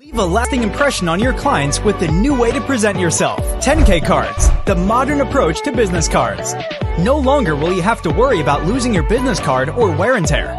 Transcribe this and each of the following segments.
Leave a lasting impression on your clients with the new way to present yourself. 10K cards, the modern approach to business cards. No longer will you have to worry about losing your business card or wear and tear.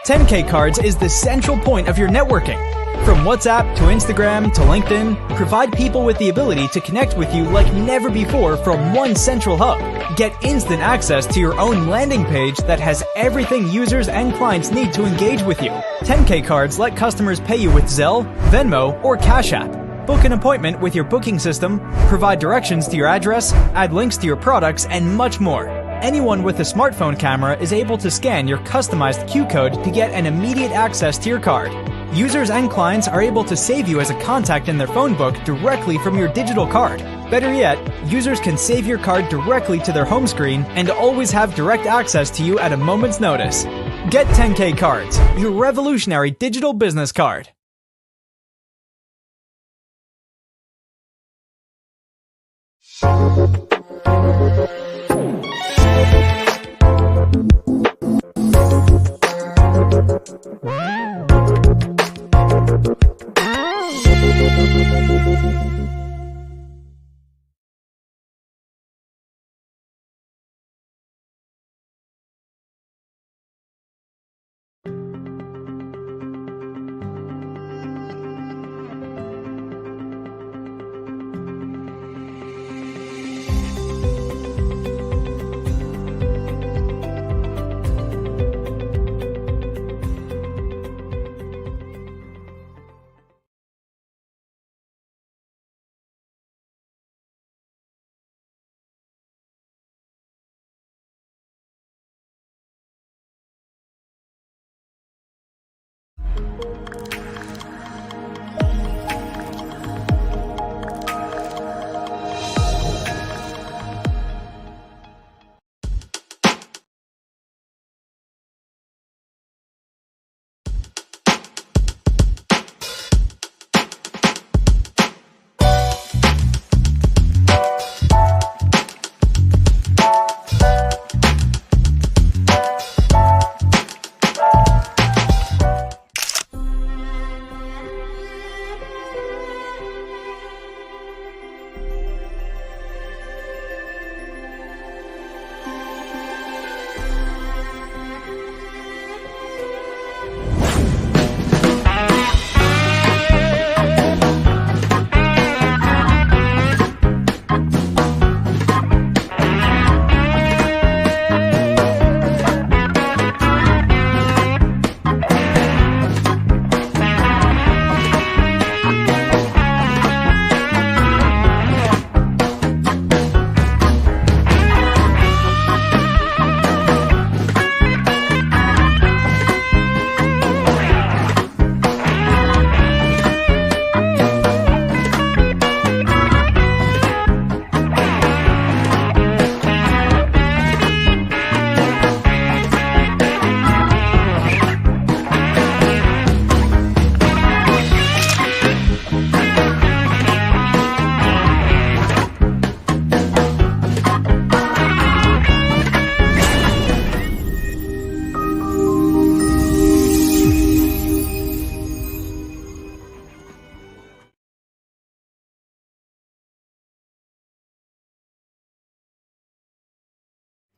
10K cards is the central point of your networking. From WhatsApp to Instagram to LinkedIn, provide people with the ability to connect with you like never before from one central hub. Get instant access to your own landing page that has everything users and clients need to engage with you. 10K cards let customers pay you with Zelle, Venmo, or Cash App. Book an appointment with your booking system, provide directions to your address, add links to your products, and much more. Anyone with a smartphone camera is able to scan your customized Q code to get an immediate access to your card. Users and clients are able to save you as a contact in their phone book directly from your digital card. Better yet, users can save your card directly to their home screen and always have direct access to you at a moment's notice. Get 10K cards, your revolutionary digital business card.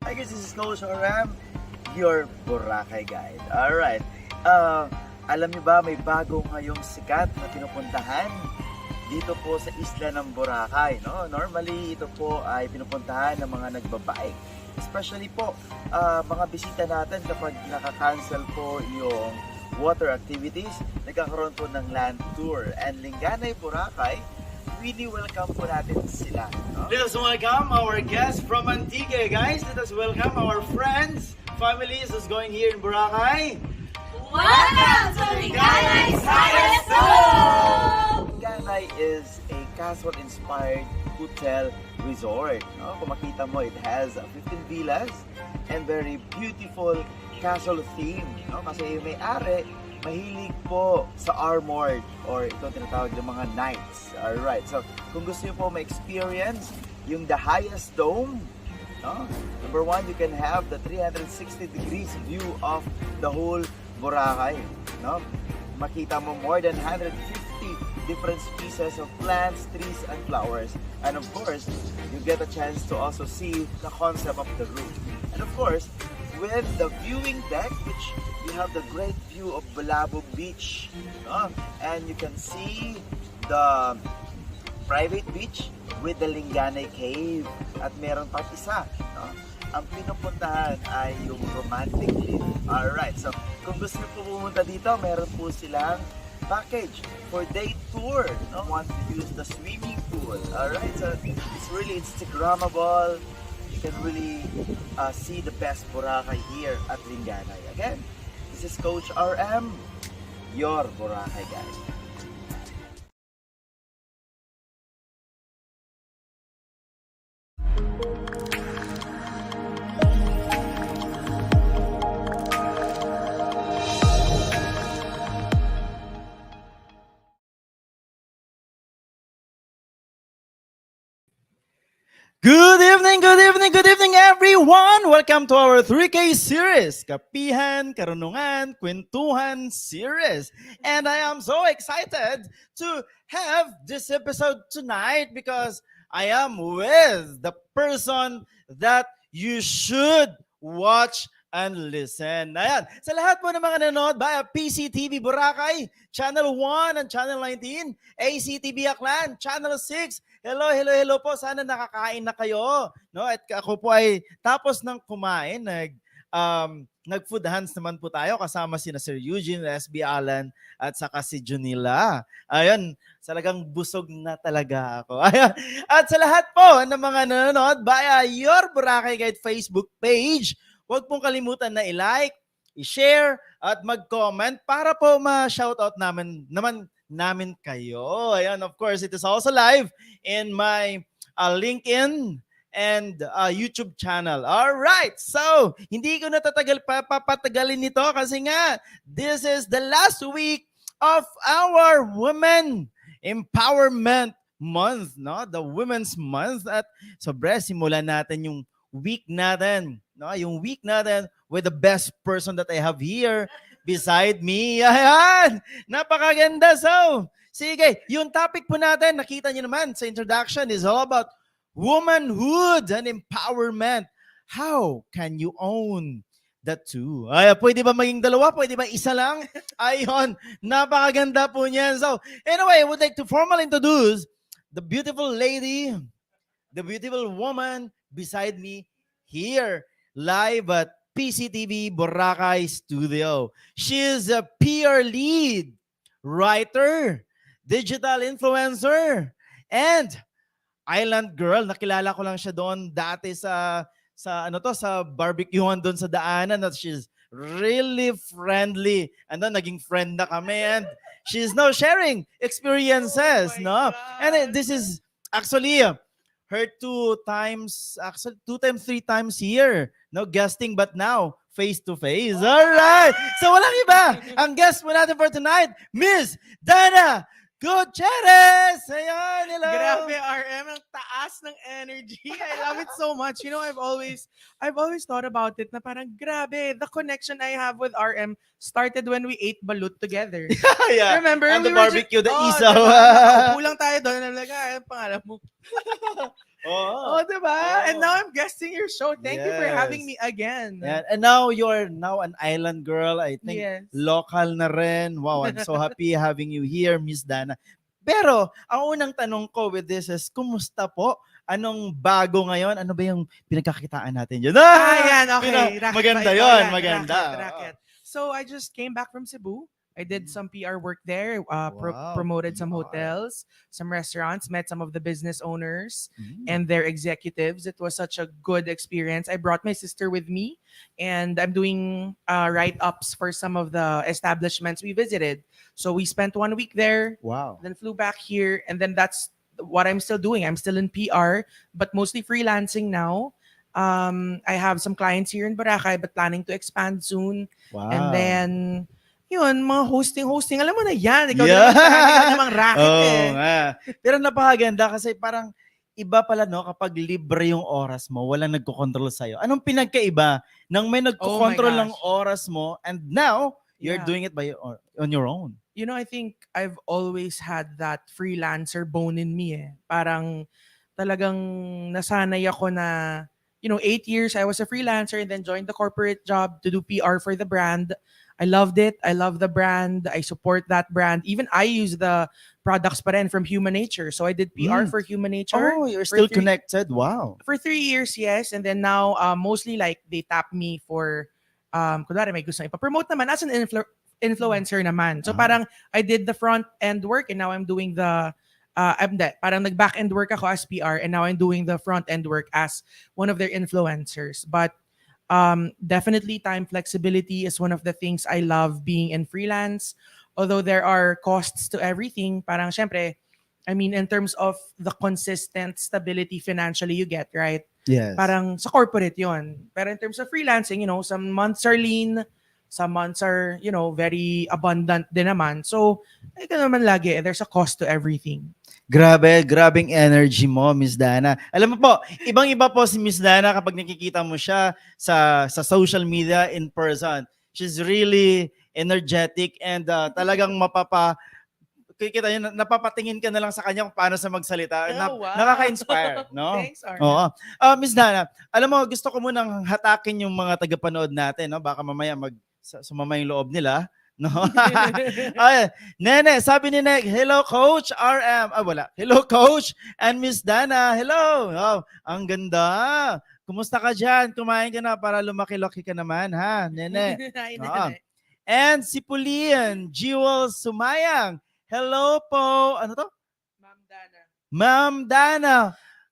Hi guys, this is Coach Oram, your Boracay guide. Alright, alam niyo ba may bago ngayong sikat na pinupuntahan dito po sa isla ng Boracay, no? Normally, ito po ay pinupuntahan ng mga nagbabike. Especially po, mga bisita natin kapag naka-cancel po yung water activities, nagkakaroon po ng land tour. And Linganay, Boracay, really welcome po natin sila. No? Let us welcome our guests from Antique, guys. Let us welcome our friends, families who's going here in Boracay. Welcome to Linganay Science Zone! Linganay is a castle-inspired hotel resort. No? Kung makita mo, it has 15 villas and very beautiful castle theme. No? Kasi yung may-ari, mahilig po sa armored or ito tinatawag ng mga knights. Alright, so kung gusto niyo po ma-experience yung the highest dome, no? Number one, you can have the 360 degrees view of the whole Boracay. No? Makita mo more than 150 40 different species of plants, trees, and flowers. And of course, you get a chance to also see the concept of the room. And of course, with the viewing deck, which you have the great view of Balabog Beach. No? And you can see the private beach with the Linganay Cave. At meron pa isa. No? Ang pinupuntahan ay yung romantic live. Alright, so kung gusto niyo po pumunta dito, meron po silang package for day tour. No? Want to use the swimming pool. Alright, so it's really Instagrammable. You can really see the best Boracay here at Linganay. Again, this is Coach RM, your Boracay guide. Good evening, everyone! Welcome to our 3K series, Kapihan, Karunungan, Kwentuhan series. And I am so excited to have this episode tonight because I am with the person that you should watch and listen. Ayan, sa lahat po ng mga nanonood via PCTV Boracay, Channel 1 and Channel 19, ACTV Aklan, Channel 6, hello po. Sana nakakain na kayo. No? At ako po ay tapos ng kumain, nag-food hands naman po tayo kasama sina Sir Eugene, SB Alan at saka si Junila. Ayun, talagang busog na talaga ako. Ayun. At sa lahat po ng mga nanonood via Your Boracay Guide Facebook page, huwag pong kalimutan na i-like, i-share at mag-comment para po ma-shoutout namin kayo. Ayan, of course, it is also live in my LinkedIn and YouTube channel. All right. So, hindi ko papatagalin nito kasi nga this is the last week of our Women Empowerment Month, no? The Women's Month at sobre simulan natin yung week natin, no? Yung week natin with the best person that I have here beside me. Ayan! Napakaganda. So, sige, yung topic po natin, nakita niyo naman sa introduction, is all about womanhood and empowerment. How can you own the two? Ay, pwede ba maging dalawa? Pwede ba isa lang? Ayun, napakaganda po niyan. So, anyway, I would like to formally introduce the beautiful lady, the beautiful woman beside me here live at PCTV Boracay Studio. She is a PR lead, writer, digital influencer, and island girl. Nakilala ko lang siya doon dati sa barbecuehan doon sa daanan, at she's really friendly. Naging friend na kami, and she's now sharing experiences, no? God. And this is actually her two times, 3 times here, no, guesting, but now face to face. All right. So walang iba. Ang guest mo natin for tonight, Miss DANAH GUTIERREZ. Ayan, hello. Grabe, RM, ang taas ng energy. I love it so much. You know, I've always thought about it na parang grabe, the connection I have with RM started when we ate balut together. Yeah. Remember? And the we were barbecue, the isaw. Diba? Kulang tayo doon. And I'm like, ang pangalan mo. Oh, diba? Oh. And now I'm guesting your show. Thank you for having Yes. me again. Yeah. And now you're an island girl. I think Yes. local na rin. Wow, I'm so happy having you here, Miss DANAH. Pero, ang unang tanong ko with this is, kumusta po? Anong bago ngayon? Ano ba yung pinagkakitaan natin dyan? Yan, okay. Maganda Racket, yon, yan, maganda. racket. So I just came back from Cebu. I did some PR work there, Wow, promoted some PR. hotels, some restaurants, met some of the business owners Mm. and their executives. It was such a good experience. I brought my sister with me, and I'm doing write-ups for some of the establishments we visited. So we spent 1 week there, Wow. then flew back here, and then that's what I'm still doing. I'm still in PR, but mostly freelancing now. I have some clients here in Boracay, but planning to expand soon. Wow. And then, yun, mga hosting. Alam mo na yan. Ikaw Yeah. namang racket eh. nga. Pero napakaganda kasi parang iba pala, no, kapag libre yung oras mo, walang nagkocontrol sa'yo. Anong pinagkaiba nang may nagkocontrol Oh my ng gosh. oras mo and now You're Yeah. doing it on your own. I think I've always had that freelancer bone in me eh. Parang talagang nasanay ako na, 8 years I was a freelancer and then joined the corporate job to do PR for the brand. I loved it. I love the brand. I support that brand. Even I use the products pa rin from Human Nature. So I did PR Mm. for Human Nature. Oh, you're for still three, connected. Wow. for 3 years, yes. And then now, mostly like they tap me for, kunwari may gusto ipapromote naman as an influencer naman. So Ah. parang I did the front end work and now I'm doing the, parang nag-back end work ako as PR and now I'm doing the front end work as one of their influencers. But definitely time flexibility is one of the things I love being in freelance. Although there are costs to everything, parang syempre, I mean, in terms of the consistent stability financially you get, right? Yes. Parang sa corporate yon. Pero in terms of freelancing, some months are lean, some months are, very abundant din naman. So, ito naman lagi, there's a cost to everything. Grabing energy mo, Miss Dana. Alam mo po, ibang-iba po si Miss Dana kapag nakikita mo siya sa social media in person. She's really energetic and talagang kikita niyo, napapatingin ka na lang sa kanya kung paano sa magsalita. Oh, wow. Nakaka-inspire, no? Thanks, Arna. Oo. Miss Dana, alam mo, gusto ko munang hatakin yung mga tagapanood natin, no? Baka mamaya sumama yung loob nila. No? Ay, Nene, sabi ni Nek, hello Coach RM. Wala. Hello Coach and Miss Dana. Hello. Oh, ang ganda. Kumusta ka dyan? Kumain ka na para lumaki-laki ka naman, ha, Nene? Hi, Oo. Nene. And si Pulian, Jewel Sumayang. Hello po. Ano to? Ma'am Dana. Ma'am Dana.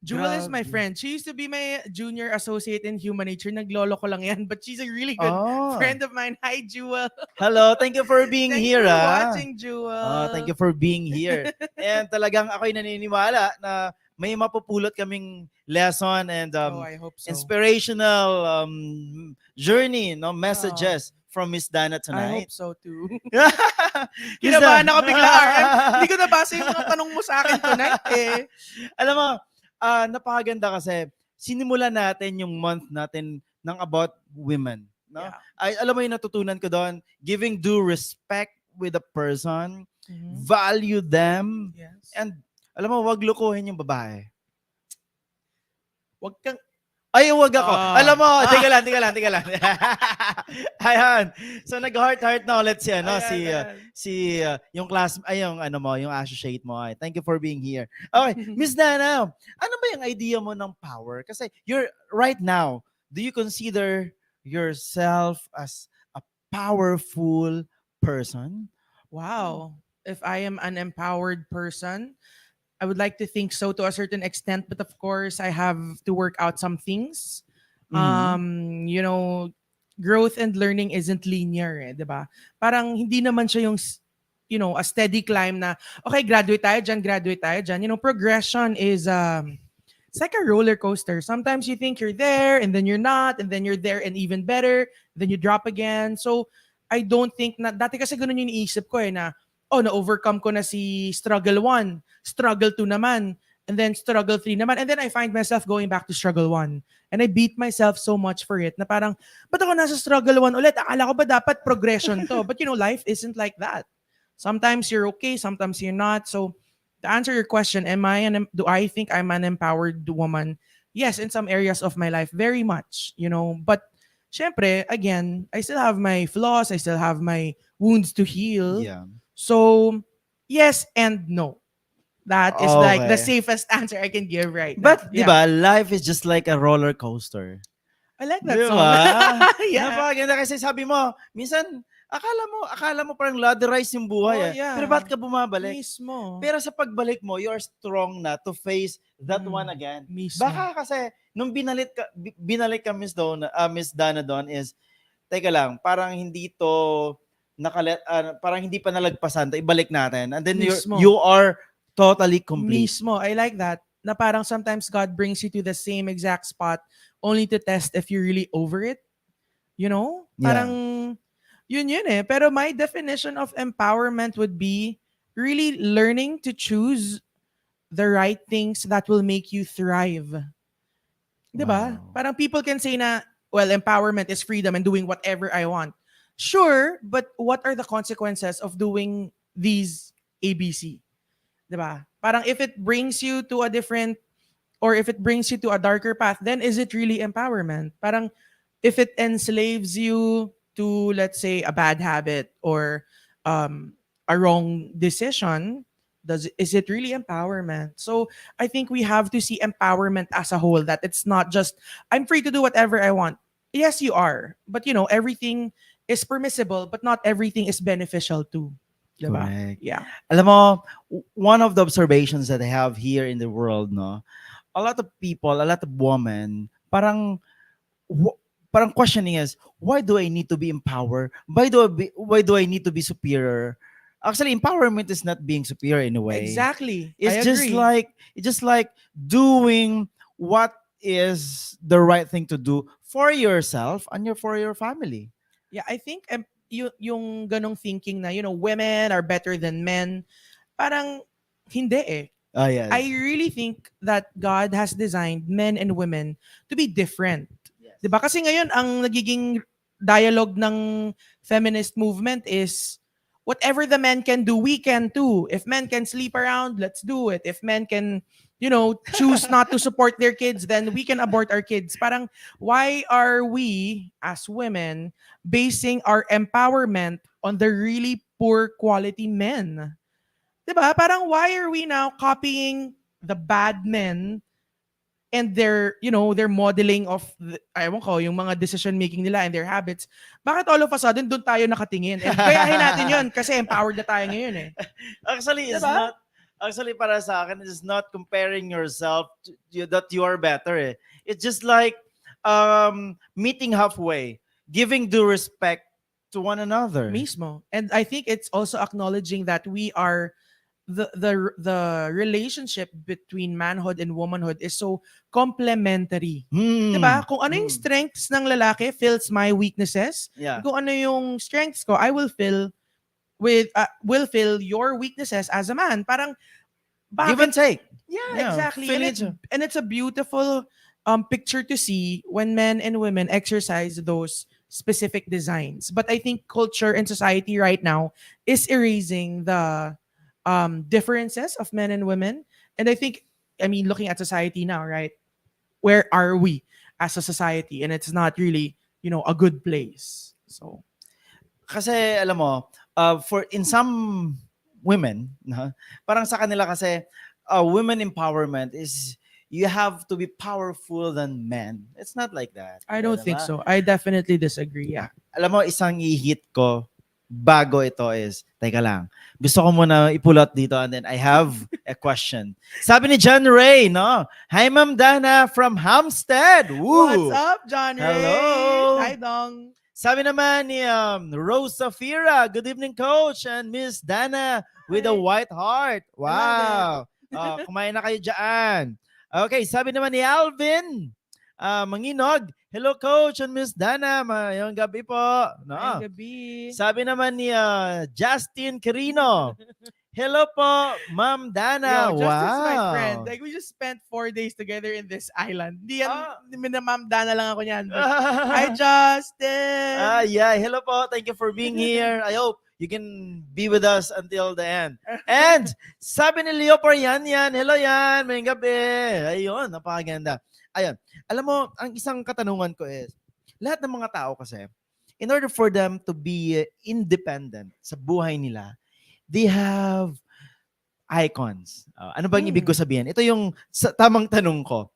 Jewel is my Grabe. friend. She used to be my junior associate in Human Nature. Naglolo ko lang yan. But she's a really good Oh. friend of mine. Hi, Jewel. Hello, thank you for being Thanks here. for ah. watching, Jewel. Thank you for being here. And talagang ako'y naniniwala na may mapupulot kaming lesson and I hope so. inspirational journey, no messages from Miss Dana I tonight. hope so too. Miss Kinabahan Dana- ako bigla, RM. Hindi ko nabasa yung mga tanong mo sa akin tonight eh. Alam mo, napakaganda kasi sinimulan natin yung month natin ng about women. No? Yeah. Alam mo yung natutunan ko doon, giving due respect with a person, Mhm. value them, Yes. and alam mo, wag lukuhin yung babae. Wag kang Ay, wag ako. Alam mo, Ah. teka lang. Ayan. So nag-heart na ulit si Ayan. yung yung associate mo. Ay, thank you for being here. Okay, Miss Dana, ano ba yung idea mo ng power? Kasi you're right now, do you consider yourself as a powerful person? Wow. If I am an empowered person, I would like to think so to a certain extent, but of course, I have to work out some things. Mhm. Growth and learning isn't linear, eh, 'di ba? Parang hindi naman siya yung a steady climb na okay, graduate tayo diyan. Progression is it's like a roller coaster. Sometimes you think you're there and then you're not, and then you're there and even better, then you drop again. So I don't think na dati kasi ganun yung iniisip ko eh na na-overcome ko na si struggle 1, struggle 2 naman, and then struggle 3 naman. And then I find myself going back to struggle 1. And I beat myself so much for it na parang, ba't ako nasa struggle 1 ulit? Akala ko ba dapat progression to? But life isn't like that. Sometimes you're okay, sometimes you're not. So to answer your question, do I think I'm an empowered woman? Yes, in some areas of my life, very much. But syempre, again, I still have my flaws, I still have my wounds to heal. Yeah. So, yes and no. That is like the Okay. safest answer I can give right now. But, di ba, life is just like a roller coaster. I like Di that song. ba? Yeah. Napakaganda kasi sabi mo, minsan, akala mo parang ladder-rise yung buhay. Oh, yeah. Pero ba't ka bumabalik? Mismo. Pero sa pagbalik mo, you're strong na to face that Mm, one again. mismo. Baka kasi, nung binalik ka Miss Dana doon is, teka lang, parang hindi to parang hindi pa nalagpasan, ibalik natin. And then Mismo. you are totally complete. Mismo. I like that. Na parang sometimes God brings you to the same exact spot only to test if you're really over it. Parang yun eh. Pero my definition of empowerment would be really learning to choose the right things that will make you thrive. Diba? Wow. Parang people can say na, well, empowerment is freedom and doing whatever I want. Sure, but what are the consequences of doing these ABC? 'Di ba? Parang if it brings you to a different or if it brings you to a darker path, then is it really empowerment? Parang if it enslaves you to, let's say, a bad habit or a wrong decision, is it really empowerment? So I think we have to see empowerment as a whole, that it's not just I'm free to do whatever I want. Yes, you are, but everything is permissible, but not everything is beneficial too. Diba? Correct. Yeah. Alam mo, one of the observations that I have here in the world, no, a lot of people, a lot of women, wh- parang questioning is, why do I need to be empowered? Why do I need to be superior? Actually, empowerment is not being superior in a way. Exactly. I It's just agree. like doing what is the right thing to do for yourself and for your family. Yeah, I think yung ganong thinking na, women are better than men, parang hindi eh. Oh I yes. really think that God has designed men and women to be different. Yes. 'Di ba? Kasi ngayon ang nagiging dialogue ng feminist movement is whatever the men can do, we can too. If men can sleep around, let's do it. If men can, choose not to support their kids, then we can abort our kids. Parang why are we as women basing our empowerment on the really poor quality men? 'Di ba? Parang why are we now copying the bad men and their modeling of ewan ko, yung mga decision making nila and their habits? Bakit all of a sudden doon tayo nakatingin? And gayahin natin 'yon kasi empowered na tayo ngayon eh. Actually, 'Di it's ba? not. Actually, para sa akin, it's not comparing yourself to that you are better. Eh. It's just like meeting halfway, giving due respect to one another. Mismo. And I think it's also acknowledging that we are the relationship between manhood and womanhood is so complementary. 'Di ba? Kung ano yung strengths ng lalaki fills my weaknesses. Yeah. Kung ano yung strengths ko, I will fill your weaknesses as a man. Parang Give and bakit? take. Yeah, Yeah, exactly. fill And each other. it's a beautiful picture to see when men and women exercise those specific designs. But I think culture and society right now is erasing the differences of men and women. And I mean, looking at society now, right? Where are we as a society? And it's not really, a good place. So, Kasi alam mo, for in some women, no, parang sa kanila kasi women empowerment is you have to be powerful than men. It's not like that. I don't think Diba? so. I definitely disagree. Yeah. Alam mo, isang i-hit ko bago ito is, teka lang, gusto ko muna ipulot dito and then I have a question. Sabi ni John Ray, no? Hi, Ma'am Dana from Hampstead. Woo! What's up, John Ray? Hello. Hi, Dong. Sabi naman ni Rose Safira, good evening, Coach, and Miss Dana with a Hi. white heart. Wow. Kumain na kayo dyan. Okay, sabi naman ni Alvin Manginog, hello, Coach and Miss Dana. Mayong gabi po. No. Ngayong gabi. Sabi naman ni Justin Quirino, hello po, Ma'am Dana. Yo, Justin's wow. my friend. Like, we just spent 4 days together in this island. Di yan, minamam Dana lang ako niyan. But, hi, Justin! Yeah, hello po. Thank you for being here. I hope you can be with us until the end. And sabi ni Leo Yan, hello yan, may gabi. Ayun, napakaganda. Ayun, alam mo, ang isang katanungan ko is, lahat ng mga tao kasi, in order for them to be independent sa buhay nila, they have icons. Ano bang ibig ko sabihin? Ito yung tamang tanong ko.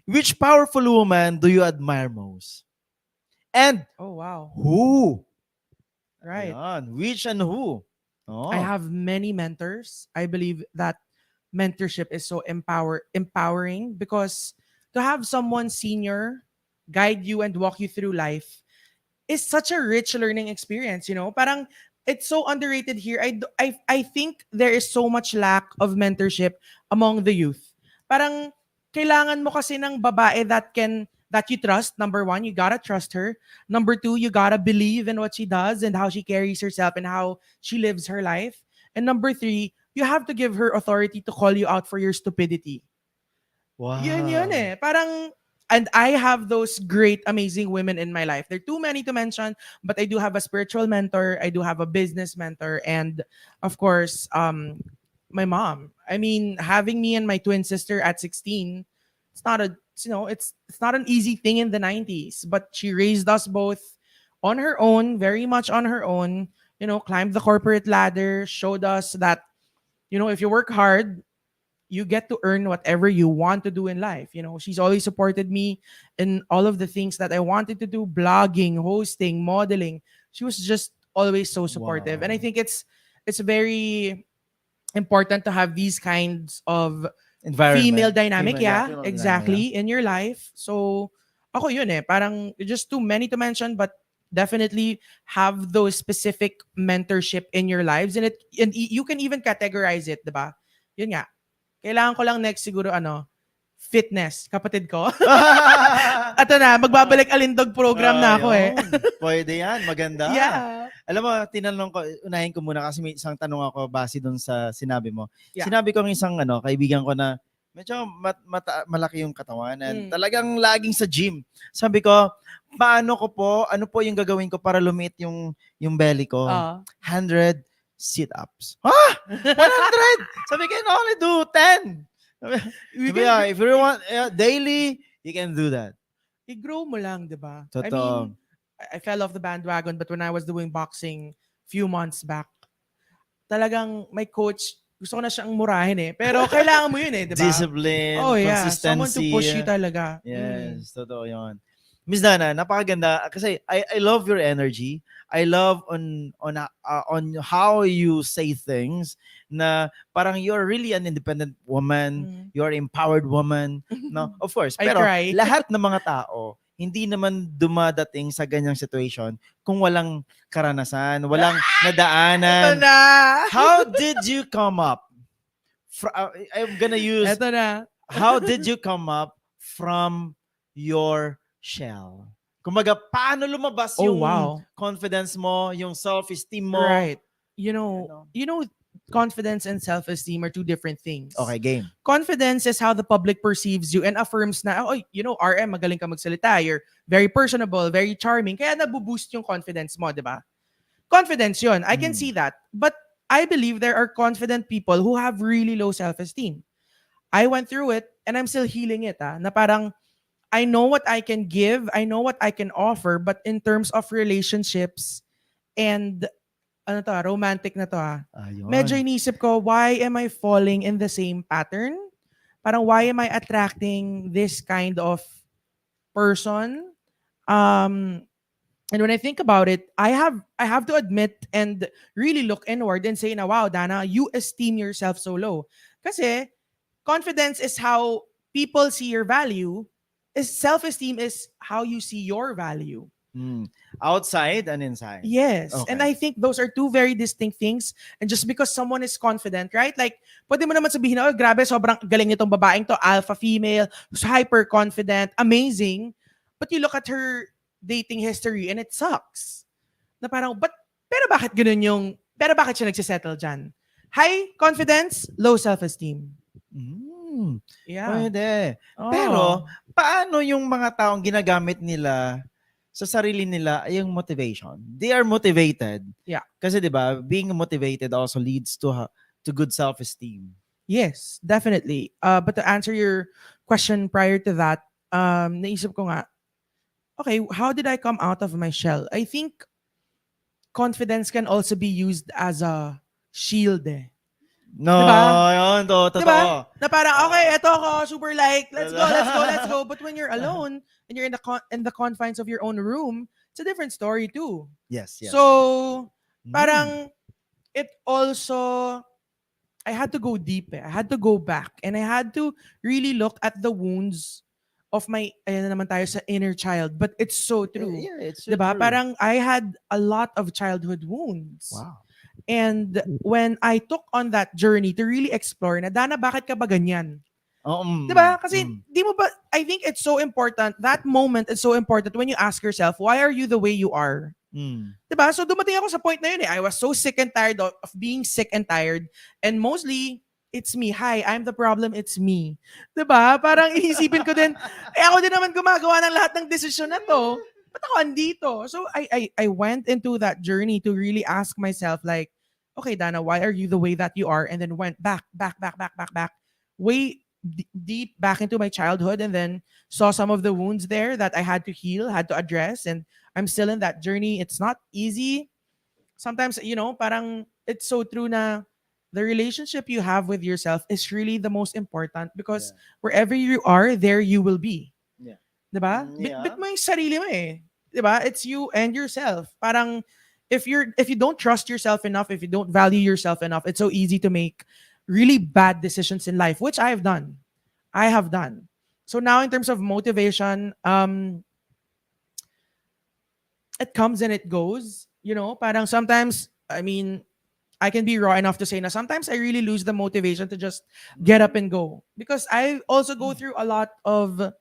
Which powerful woman do you admire most? And Oh, wow. who? Right. Ayan. Which and who? Oh. I have many mentors. I believe that mentorship is so empowering because to have someone senior guide you and walk you through life is such a rich learning experience, Parang it's so underrated here. I think there is so much lack of mentorship among the youth. Parang kailangan mo kasi ng babae that you trust. Number one, you gotta trust her. Number two, you gotta believe in what she does and how she carries herself and how she lives her life. And number three, you have to give her authority to call you out for your stupidity. Wow. Yun eh. Parang And I have those great, amazing women in my life. There are too many to mention, but I do have a spiritual mentor. I do have a business mentor. And of course, my mom. I mean, having me and my twin sister at 16, it's not a, it's not an easy thing in the 90s, but she raised us both on her own, very much on her own, climbed the corporate ladder, showed us that, if you work hard, you get to earn whatever you want to do in life. She's always supported me in all of the things that I wanted to do, blogging, hosting, modeling. She was just always so supportive. And I Wow. think it's very important to have these kinds of female Environment. dynamic, yeah, Female dynamic. exactly, in your life. So, ako yun parang just too many to mention, but definitely have those specific mentorship in your lives, and you can even categorize it, diba? Yun nga. Kailangan ko lang next siguro fitness, kapatid ko. Ato na, magbabalik alindog program na ako eh. Ayun. Pwede yan. Maganda. Yeah. Alam mo, tinanong ko, unahin ko muna kasi may isang tanong ako base doon sa sinabi mo. Yeah. Sinabi ko ng isang kaibigan ko na medyo malaki yung katawan and talagang laging sa gym. Sabi ko, ano po yung gagawin ko para lumit yung belly ko? 100 sit-ups. Ha? 100? Sabi ko, you can only do 10. Sabi, if you want daily, you can do that. I-grow mo lang, diba? Totoo. I mean, I fell off the bandwagon, but when I was doing boxing few months back, talagang my coach, gusto ko na siyang murahin eh. Pero kailangan mo yun eh, diba? Discipline, Oh yeah, consistency. someone to push you talaga. Yes, totoo yun. Miss Dana, napakaganda kasi I love your energy. I love on how you say things na parang you're really an independent woman, you're an empowered woman, no? Of course, I pero cry. lahat ng mga tao hindi naman dumadating sa ganyang situation kung walang karanasan, walang Ito nadaanan. na! How did you come up? I'm gonna use Ito na. how did you come up from your shell? Kumbaga, paano lumabas Oh, yung wow. confidence mo, yung self-esteem mo? Right. You know, confidence and self-esteem are two different things. Okay, game. Confidence is how the public perceives you and affirms na, oh, RM, magaling ka magsalita. You're very personable, very charming. Kaya nabuboost yung confidence mo, di ba? Confidence yun. I can see that. But I believe there are confident people who have really low self-esteem. I went through it and I'm still healing it. Na parang, I know what I can give, I know what I can offer, but in terms of relationships and romantic na to Ayun. medyo inisip ko, why am I falling in the same pattern? Parang why am I attracting this kind of person? And when I think about it, I have to admit and really look inward and say na, wow, Dana, you esteem yourself so low. Kasi confidence is how people see your value. Self-esteem is how you see your value. Outside and inside. Yes. Okay. And I think those are two very distinct things. And just because someone is confident, right? Like, pwede mo naman sabihin, oh, grabe, sobrang galing nitong babaeng to, alpha female, hyper confident, amazing. But you look at her dating history and it sucks. Na parang, pero bakit siya nagsisettle dyan? High confidence, low self-esteem. Yeah. Pwede. Oh. Pero, paano yung mga taong ginagamit nila sa sarili nila ay yung motivation? They are motivated. Yeah. Kasi 'di ba, being motivated also leads to good self-esteem. Yes, definitely. But to answer your question prior to that, naisip ko nga, okay, how did I come out of my shell? I think confidence can also be used as a shield eh. No, Diba? yun, totoo. Diba? Na parang, okay, eto ako, super like, let's go. But when you're alone, and you're in the confines of your own room, it's a different story too. Yes. So, parang, it also, I had to go deep I had to go back. And I had to really look at the wounds of my, ayan na naman tayo sa inner child. But it's so true. Yeah, it's so diba? true. Parang, I had a lot of childhood wounds. Wow. And when I took on that journey to really explore na, Dana, bakit ka ba ganyan? Diba? Kasi di mo ba, I think it's so important, that moment is so important when you ask yourself, why are you the way you are? Diba? So dumating ako sa point na yun I was so sick and tired of being sick and tired. And mostly, it's me. Hi, I'm the problem, it's me. 'Di ba? Parang iisipin ko din, ako din naman gumagawa ng lahat ng desisyon na to. Ba't ako andito? So I went into that journey to really ask myself like, okay, Dana, why are you the way that you are? And then went back, way deep back into my childhood, and then saw some of the wounds there that I had to heal, had to address, and I'm still in that journey. It's not easy. Sometimes, parang it's so true na the relationship you have with yourself is really the most important because wherever you are, there you will be. Yeah. 'Di ba? Bit mo yung sarili mo eh. 'Di ba? It's you and yourself. Parang if you don't trust yourself enough, if you don't value yourself enough, it's so easy to make really bad decisions in life, which I have done. I have done. So now in terms of motivation, it comes and it goes. Parang sometimes, I mean, I can be raw enough to say na sometimes I really lose the motivation to just get up and go. Because I also go through a lot of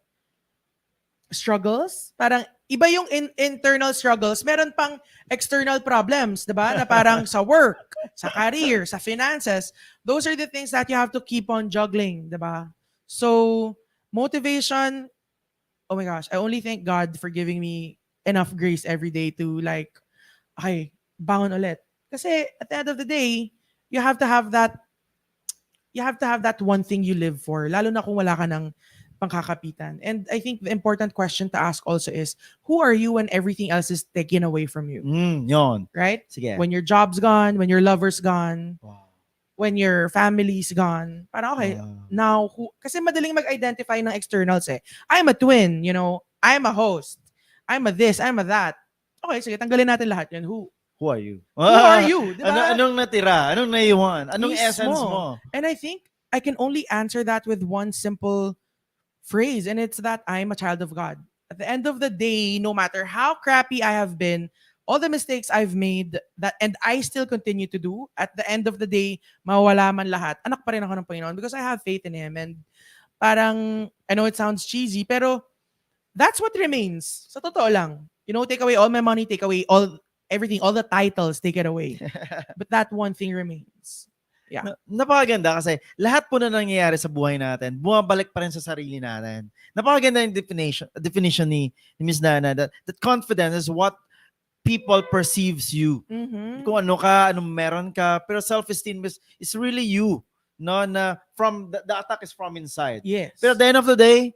struggles. Parang iba yung internal struggles, meron pang external problems, 'di ba? Na parang sa work, sa career, sa finances. Those are the things that you have to keep on juggling, 'di ba? So, motivation, oh my gosh, I only thank God for giving me enough grace every day to like, okay, bangon ulit. Kasi at the end of the day, you have to have that one thing you live for, lalo na kung wala ka ng pangkakapitan. And I think the important question to ask also is, who are you when everything else is taken away from you? Yon. Right? Sige. When your job's gone, when your lover's gone, Wow. when your family's gone. Parang okay, now who, kasi madaling mag-identify ng externals eh. I'm a twin, I'm a host. I'm a this, I'm a that. Okay, sige, tanggalin natin lahat yan. Who are you? Who are you? Diba? Anong natira? Anong naiwan? Anong Mismo. essence mo? And I think I can only answer that with one simple phrase, and it's that I'm a child of God. At the end of the day, no matter how crappy I have been, all the mistakes I've made, and I still continue to do, at the end of the day, mawala man lahat, anak pa rin ako ng Panginoon because I have faith in Him. And parang, I know it sounds cheesy, pero that's what remains. Sa totoo lang. Take away all my money, take away everything, all the titles, take it away. But that one thing remains. Yeah. Napakaganda kasi lahat po na nangyayari sa buhay natin, bumabalik pa rin sa sarili natin. Napakaganda yung definition ni Miss Dana that confidence is what people perceives you. Mm-hmm. Kung ano ka, anong meron ka, pero self-esteem is really you. No, na from the attack is from inside. Yes. Pero at the end of the day,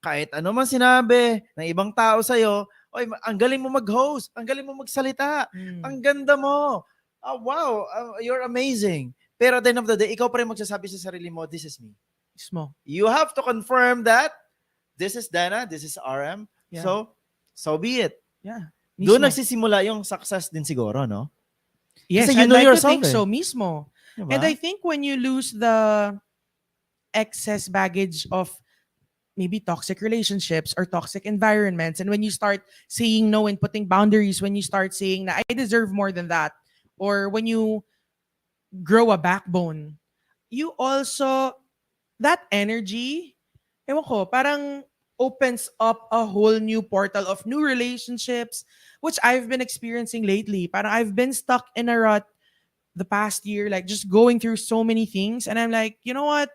kahit ano man sinabi ng ibang tao sa'yo, oy, ang galing mo mag-host, ang galing mo magsalita, ang ganda mo. Oh, wow, you're amazing. Pero at the end of the day, ikaw pa rin magsasabi sa sarili mo, this is me. Mismo. You have to confirm that this is Dana, this is RM. Yeah. So be it. Yeah. Doon nagsisimula yung success din siguro, no? Yes, kasi you I'd know like yourself, to think so mismo. Diba? And I think when you lose the excess baggage of maybe toxic relationships or toxic environments, and when you start saying no and putting boundaries, when you start saying na I deserve more than that, or when you grow a backbone, you also, that energy, ewan ko, parang opens up a whole new portal of new relationships, which I've been experiencing lately. Parang I've been stuck in a rut the past year, like just going through so many things. And I'm like, you know what?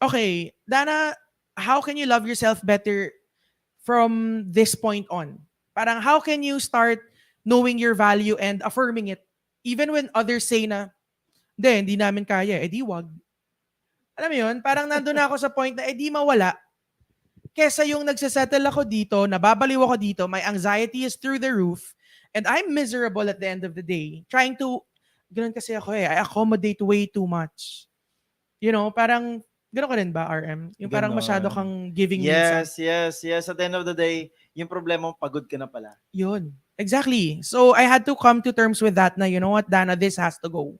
Okay, Dana, how can you love yourself better from this point on? Parang how can you start knowing your value and affirming it? Even when others say na, hindi namin kaya, edi wag. Alam mo yun, parang nandun na ako sa point na edi mawala. Kesa yung nagsasettle ako dito, nababaliw ako dito, my anxiety is through the roof, and I'm miserable at the end of the day. Trying to, ganun kasi ako I accommodate way too much. Parang, ganun ka rin ba, RM? Yung parang masyado kang giving minsan. Yes. At the end of the day, yung problema mo, pagod ka na pala. Yun. Exactly. So I had to come to terms with that na, you know what, Dana, this has to go.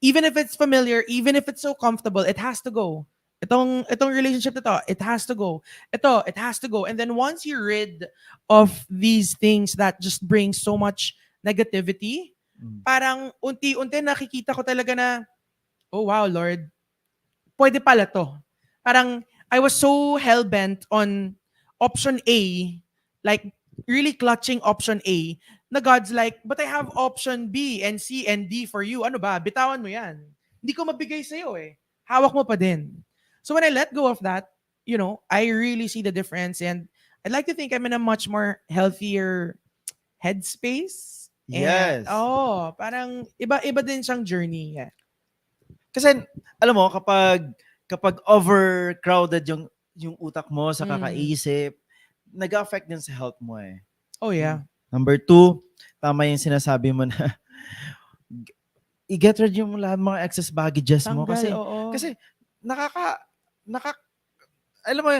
Even if it's familiar, even if it's so comfortable, it has to go. Itong relationship na to, it has to go. It has to go. And then once you're rid of these things that just bring so much negativity, parang unti-unti nakikita ko talaga na, oh wow, Lord, pwede pala to. Parang I was so hell-bent on option A, like really clutching option A, na God's like, but I have option B and C and D for you. Ano ba? Bitawan mo yan. hindi ko mabigay sa'yo eh. Hawak mo pa din. So when I let go of that, I really see the difference, and I'd like to think I'm in a much more healthier headspace. And, Yes. parang iba din siyang journey. Yeah. Kasi alam mo kapag overcrowded yung utak mo sa kakaisip, nag-affect din sa health mo eh. Oh, yeah. Number 2, tama yung sinasabi mo na i-get rid yung lahat ng mga excess baggages mo Tanggal, kasi nakaka alam mo,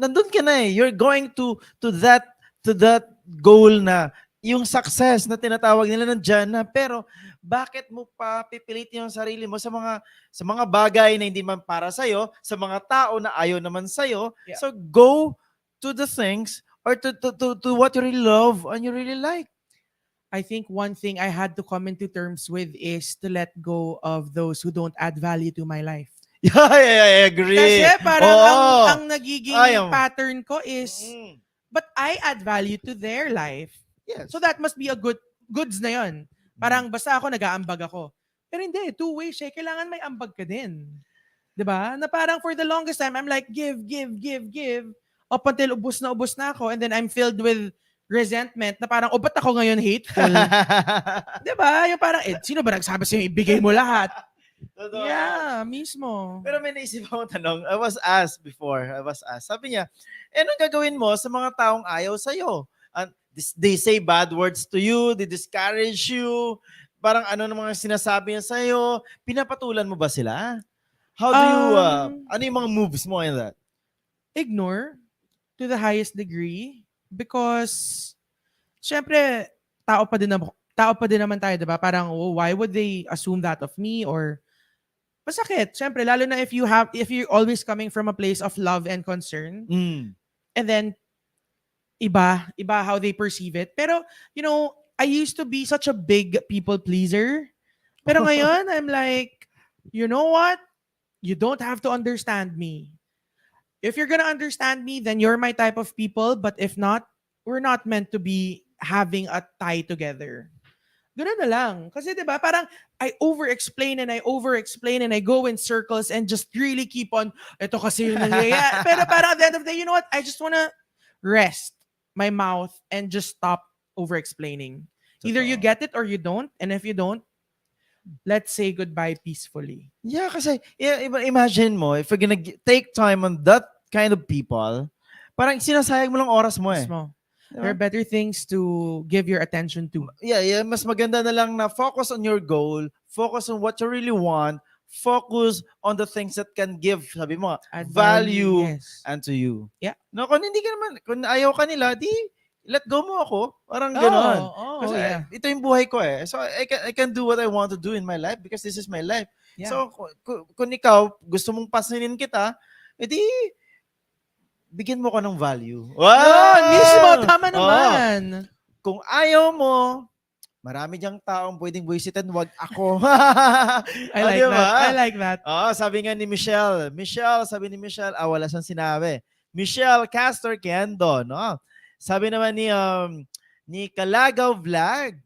nandun ka na eh. You're going to that goal na yung success na tinatawag nila nandiyan na, pero bakit mo pa pipilitin yung sarili mo sa mga bagay na hindi man para sa sa mga tao na ayaw naman sa Yeah. So go to the things or to what you really love and you really like. I think one thing I had to come into terms with is to let go of those who don't add value to my life. Yeah, I agree. Kasi parang Oo. ang nagiging pattern ko is, but I add value to their life. Yes. So that must be a goods na yun. Parang basta ako, nag-aambag ako. Pero hindi, two-way siya. Kailangan may ambag ka din. 'Di ba? Na parang for the longest time, I'm like, give. Up until ubos na ako. And then I'm filled with resentment na parang, ba't ako ngayon hateful? 'Di ba? Yung parang, sino ba nagsabi sa'yo, ibigay mo lahat? Totoo. Yeah, mismo. Pero may naisip akong tanong. I was asked. Sabi niya, anong gagawin mo sa mga taong ayaw sa'yo? They say bad words to you, they discourage you, parang ano namang sinasabi niya sa'yo, pinapatulan mo ba sila? How do you, ano yung mga moves mo in that? Ignore to the highest degree because, syempre, tao pa din naman tayo, diba? Parang, why would they assume that of me? Or, masakit. Syempre, lalo na if you're always coming from a place of love and concern, and then, iba how they perceive it. Pero, I used to be such a big people pleaser. Pero ngayon, I'm like, you know what? You don't have to understand me. If you're gonna understand me, then you're my type of people. But if not, we're not meant to be having a tie together. Ganun na lang. Kasi diba, parang I over-explain and I go in circles and just really keep on, ito kasi yung nangyayari. Pero parang at the end of the day, you know what? I just wanna rest my mouth and just stop over-explaining. Either you get it or you don't. And if you don't, let's say goodbye peacefully. Yeah, kasi imagine mo, if you're gonna take time on that kind of people, parang sinasayang mo lang oras mo eh. Mismo. Diba? There are better things to give your attention to. Yeah, mas maganda na lang na focus on your goal, focus on what you really want, focus on the things that can give, sabi mo, value yes. unto you. Yeah. No, kung ayaw ka nila, di let go mo ako. Parang gano'n. Kasi ito yung buhay ko eh. So I can do what I want to do in my life because this is my life. Yeah. So kung ikaw gusto mong pasinin kita, edi bigyan mo ko ng value. Wow! Mismo, tama naman. Kung ayaw mo, marami diyang taong pwedeng buwisitan, wag ako. I like that. I like that. Sabi nga ni Michelle, sabi ni Michelle, wala siyang sinabi. Michelle Castor Kendo, no? Sabi naman ni Kalagaw Vlog,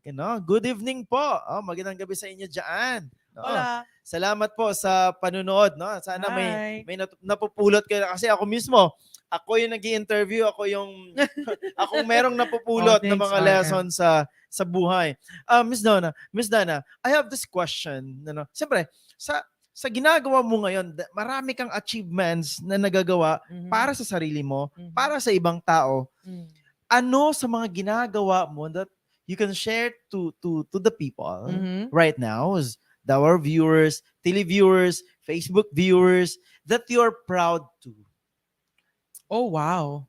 good evening po. Magandang gabi sa inyo diyan. Hola. Salamat po sa panunood, no? Sana may napupulot kayo kasi ako mismo, ako yung nag-i-interview, akong merong napupulot ng mga lessons sa buhay. Miss Dana, I have this question. Siyempre, sa ginagawa mo ngayon, marami kang achievements na nagagawa para sa sarili mo, para sa ibang tao. Ano sa mga ginagawa mo that you can share to the people right now, our viewers, televiewers, Facebook viewers, that you're proud to? Oh, wow.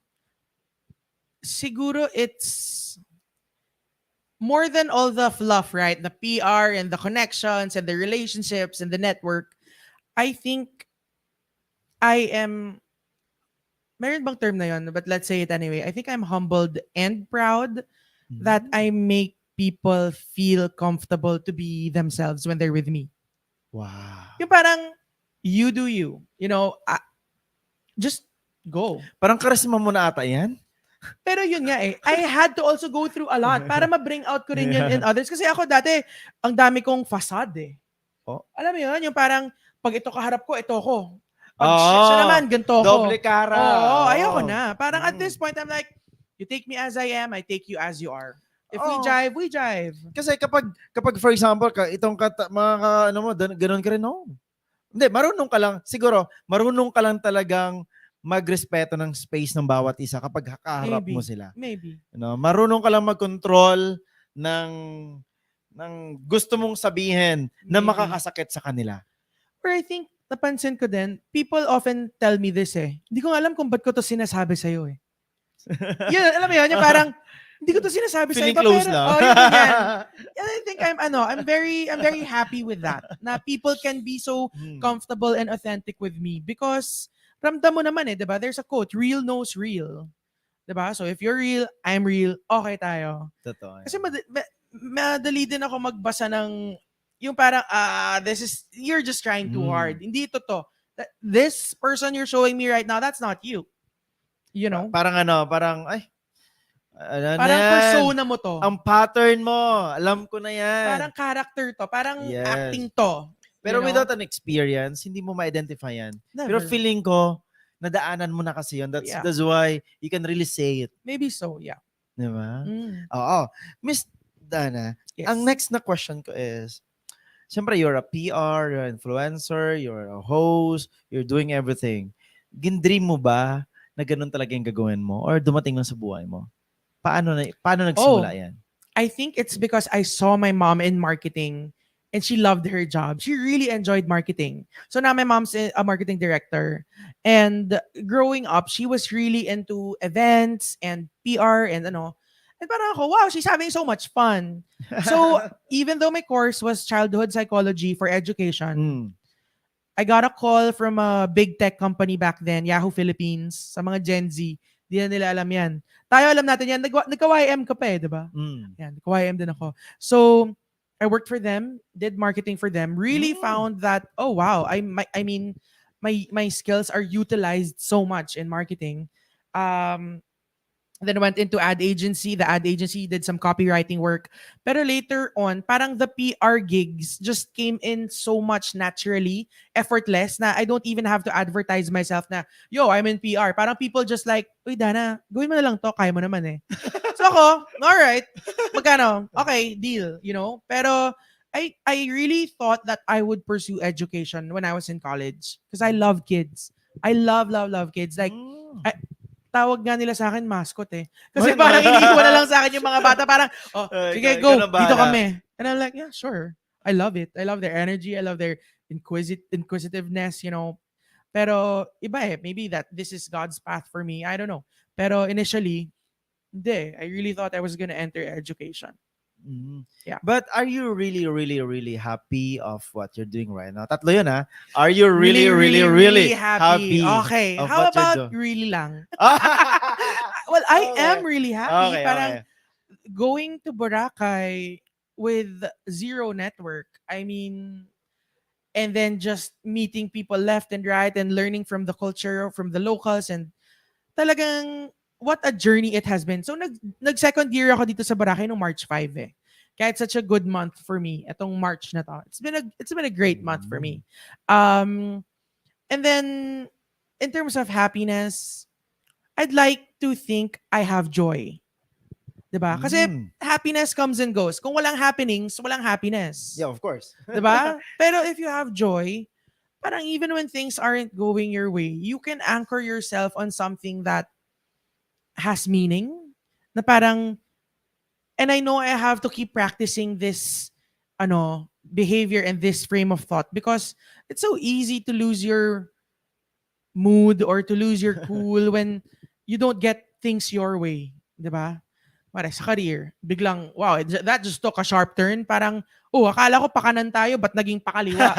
Siguro it's more than all the fluff, right? The PR and the connections and the relationships and the network. I think I am, meron bang term na yun? But let's say it anyway. I think I'm humbled and proud that I make people feel comfortable to be themselves when they're with me. Wow. Yung parang, you do you. Just go. Parang charisma mo na ata yan? Pero yun nga eh, I had to also go through a lot para ma-bring out ko rin yun in others. Kasi ako dati, ang dami kong facade eh. Oh. Alam mo yun, yung parang pag ito kaharap ko, ito ko. Pag siya naman, ganito ko. Doble cara. Oo, ayoko na. Parang at this point, I'm like, you take me as I am, I take you as you are. If we jive, we jive. Kasi kapag for example, itong mga ano mo, ganun ka rin, no? Hindi, marunong ka lang talagang magrespeto ng space ng bawat isa kapag kaharap mo sila. Maybe. Marunong ka lang mag-control ng gusto mong sabihin na makakasakit sa kanila. Or I think, napansin ko din, people often tell me this Hindi ko alam kung ba't ko to sinasabi sa'yo Yun, alam mo yun, yung parang, hindi ko to sinasabi sa Feeling iba, close pero, na. yun. And I think I'm very happy with that. Na people can be so comfortable and authentic with me because ramdam mo naman 'di ba? There's a quote, real knows real. 'Di ba? So if you're real, I'm real, okay tayo. Totoo. Kasi madali din ako magbasa ng yung parang you're just trying too hard. Hindi totoo. This person you're showing me right now, that's not you. You know? Parang persona mo to. Ang pattern mo, alam ko na yan. Parang character to, parang acting to. Pero without an experience, hindi mo ma-identify yan. Never. Pero feeling ko, nadaanan mo na kasi yun. That's why you can really say it. Maybe so, yeah. Diba? Oo. Miss Dana, ang next na question ko is, siyempre, you're a PR, you're an influencer, you're a host, you're doing everything. Gindream mo ba na ganun talaga yung gagawin mo? Or dumating lang sa buhay mo? Paano nagsimula yan? I think it's because I saw my mom in marketing and she loved her job. She really enjoyed marketing. So now my mom's a marketing director. And growing up, she was really into events and PR and And parang ako, wow, she's having so much fun. So even though my course was childhood psychology for education, I got a call from a big tech company back then, Yahoo Philippines, sa mga Gen Z. Di na nila alam yan. Tayo alam natin yan. Nagka-YM ka pa di ba? Yan, nagka-YM din ako. So, I worked for them, did marketing for them, really found that, oh wow, I mean, my skills are utilized so much in marketing. Then went into ad agency. The ad agency did some copywriting work. Pero later on, parang the PR gigs just came in so much naturally, effortless, na I don't even have to advertise myself na, yo, I'm in PR. Parang people just like, uy, Dana, gawin mo na lang to, kaya mo naman So ako, alright, magkano? Okay, deal, Pero I really thought that I would pursue education when I was in college because I love kids. I love kids. Like, tawag nga nila sa akin mascot Kasi parang iniiwan na lang sa akin yung mga bata. Parang, sige, go. Dito kami. And I'm like, yeah, sure. I love it. I love their energy. I love their inquisitiveness, Pero iba Maybe that this is God's path for me. I don't know. Pero initially, hindi. I really thought I was gonna enter education. Yeah. But are you really, really, really happy of what you're doing right now? Tatlo yun Are you really, really happy? Okay. How about really lang? Well, I am really happy. Okay, Parang going to Boracay with zero network. I mean, and then just meeting people left and right and learning from the culture, from the locals, and talagang what a journey it has been. So nag-second year ako dito sa Boracay noong March 5 Kaya it's such a good month for me. Itong March na to. It's been a great month for me. And then in terms of happiness, I'd like to think I have joy. Diba? Kasi happiness comes and goes. Kung walang happenings, walang happiness. Yeah, of course. Diba? Pero if you have joy, parang even when things aren't going your way, you can anchor yourself on something that has meaning. Na parang, and I know I have to keep practicing this behavior and this frame of thought because it's so easy to lose your mood or to lose your cool when you don't get things your way. Diba? Para sa career, biglang, wow, that just took a sharp turn. Parang, akala ko pakanan tayo, ba't naging pakaliwa?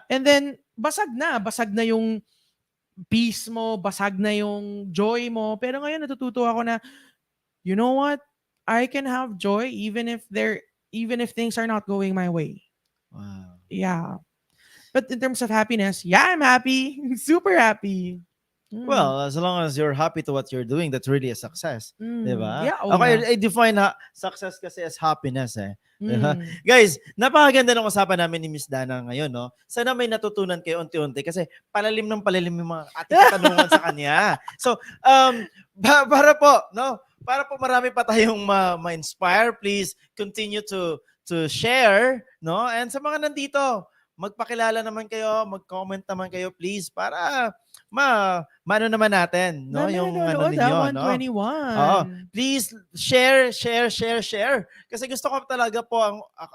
And then, basag na yung peace mo, basag na yung joy mo. Pero ngayon, natututo ako na, you know what? I can have joy even if things are not going my way. Wow. Yeah. But in terms of happiness, yeah, I'm happy. Super happy. Well, as long as you're happy to what you're doing, that's really a success. Diba? Yeah, oh Okay, yeah. I define success kasi as happiness eh. Diba? Mm. Guys, napakaganda ng usapan namin ni Miss Dana ngayon, no? Sana may natutunan kayo unti-unti kasi palalim ng palalim yung mga ating katanungan sa kanya. So, para po, no? Para po marami pa tayong ma-inspire, please continue to share, no? And sa mga nandito, magpakilala naman kayo, mag-comment naman kayo, please, para maano naman natin, no? Dami Yung ano nanonood, ninyo, no? 121. Oo. Please share. Kasi gusto ko talaga po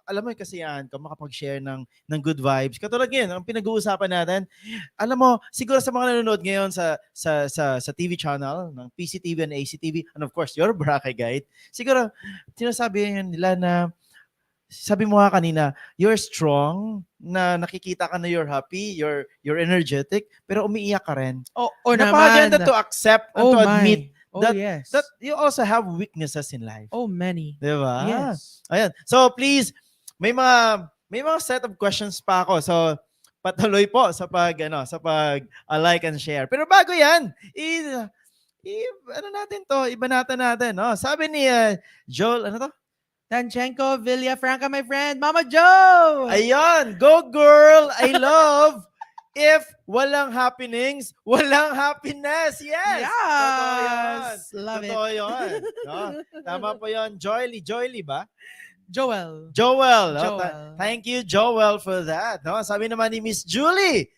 alam mo kasi yan, kung makapag-share ng good vibes. Katulad ngayon, ang pinag-uusapan natin, alam mo, siguro sa mga nanonood ngayon sa TV channel ng PCTV and ACTV, and of course, your Boracay Guide, siguro sinasabi nila na sabi mo nga kanina, you're strong, na nakikita ka na you're happy, you're energetic, pero umiiyak ka rin. Oo Napakaganda naman. to accept and Oh to my. admit Oh that, yes. that you also have weaknesses in life. Oh many. Diba? Yes. Ayan. So please, may mga set of questions pa ako. So patuloy po sa pag like and share. Pero bago 'yan, ibanata natin, no? Sabi ni Joel, ano to? Tanchenko Villafranca, my friend. Mama Joe! Ayun, go girl! I love if walang happenings, walang happiness. Yes! Totoo yun. Yes! Love Totoo it. yun. No? Tama po yun. Joyly ba? Joel. Joel. No? Joel. Thank you, Joel, for that. No? Sabi naman ni Miss Julie,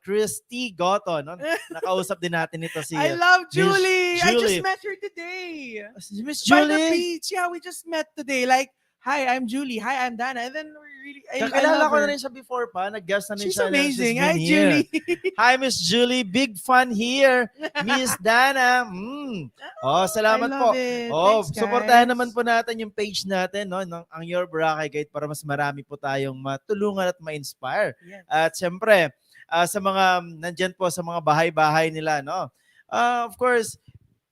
Christy Goto. No? Nakausap din natin ito si I love Miss Julie. I Julie. just met her today. Miss By the Julie. beach. Yeah, we just met today. Like, hi, I'm Julie. Hi, I'm Dana. And then we really, I Kakilala love ko her. na rin siya before pa. Nag-guest na rin She's siya. amazing. She's Hi, been here. Julie. Hi, Miss Julie. Big fan here. Miss Dana. Salamat I po. love it. Thanks, guys. Suportahan naman po natin yung page natin, no, ang Your Boracay Guide para mas marami po tayong matulungan at ma-inspire. Yes. At syempre, sa mga nandyan po sa mga bahay-bahay nila, no. Of course,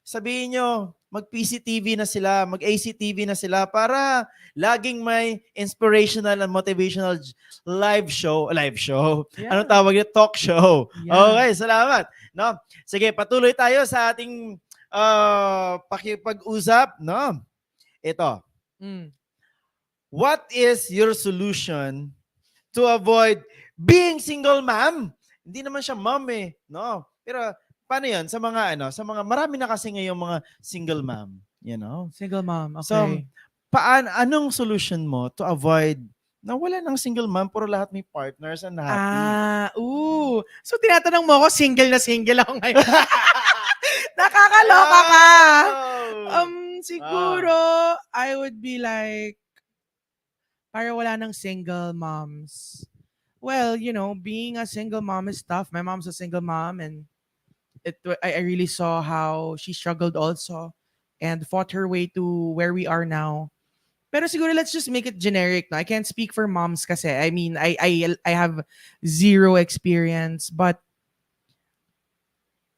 sabihin nyo, mag-PCTV na sila, mag-ACTV na sila para laging may inspirational and motivational live show. Yeah. Anong tawag yun? Talk show. Yeah. Okay, salamat. No? Sige, patuloy tayo sa ating pakipag-usap. No? Ito. What is your solution to avoid being single mom? Hindi naman siya mom eh. No? Pero paano yun? Sa mga marami na kasi ngayong mga single mom. You know? Single mom. Okay. So, anong solution mo to avoid na wala ng single mom, puro lahat may partners and happy? So, tinatanong mo ako, single na single ako ngayon. Nakakaloka ka. Siguro, I would be like, para wala ng single moms. Well, being a single mom is tough. My mom's a single mom and I really saw how she struggled also and fought her way to where we are now. Pero siguro let's just make it generic. No? I can't speak for moms kasi. I mean, I have zero experience. But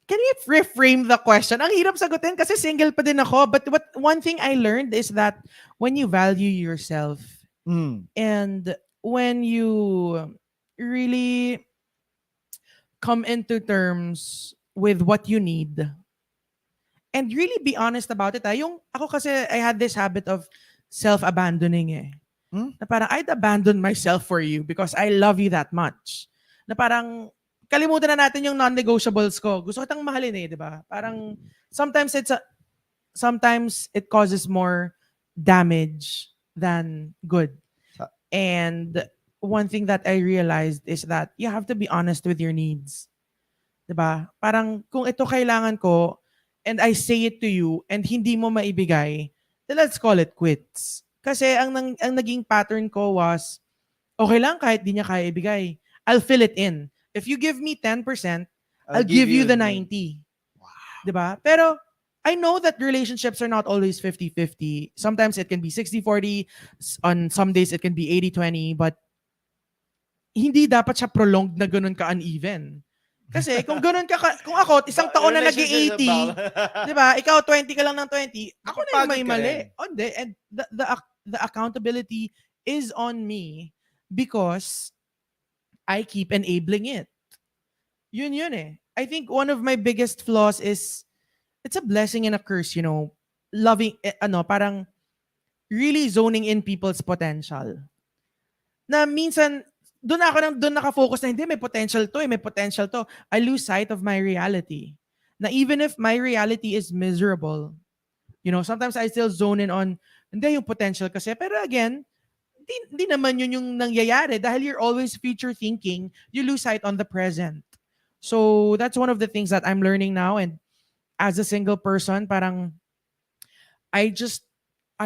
can we reframe the question? Ang hirap sagutin kasi single pa din ako. But one thing I learned is that when you value yourself and when you really come into terms with what you need and really be honest about it. Ako kasi, I had this habit of self-abandoning eh. Na parang, I'd abandon myself for you because I love you that much. Na parang, kalimutan na natin yung non-negotiables ko. Gusto kitang mahalin eh, di ba? Parang, sometimes it causes more damage than good. And one thing that I realized is that you have to be honest with your needs. Diba? Parang kung ito kailangan ko and I say it to you and hindi mo maibigay, then let's call it quits. Kasi ang naging pattern ko was, okay lang kahit di niya kaya ibigay. I'll fill it in. If you give me 10%, I'll give you the 90. Wow. Diba? Pero I know that relationships are not always 50-50. Sometimes it can be 60-40. On some days it can be 80-20. But hindi dapat siya prolonged na ganun ka-uneven. Kasi kung ganun kung ako, isang taon na nag-80, di ba? Ikaw, 20 ka lang ng 20, ako na yung may mali. And the accountability is on me because I keep enabling it. Yun eh. I think one of my biggest flaws is it's a blessing and a curse, loving parang really zoning in people's potential. Na minsan doon naka-focus na hindi may potential to, may potential to. I lose sight of my reality. Na even if my reality is miserable, sometimes I still zone in on hindi yung potential kasi. Pero again, di naman yun yung nangyayari dahil you're always future thinking, you lose sight on the present. So that's one of the things that I'm learning now, and as a single person, parang I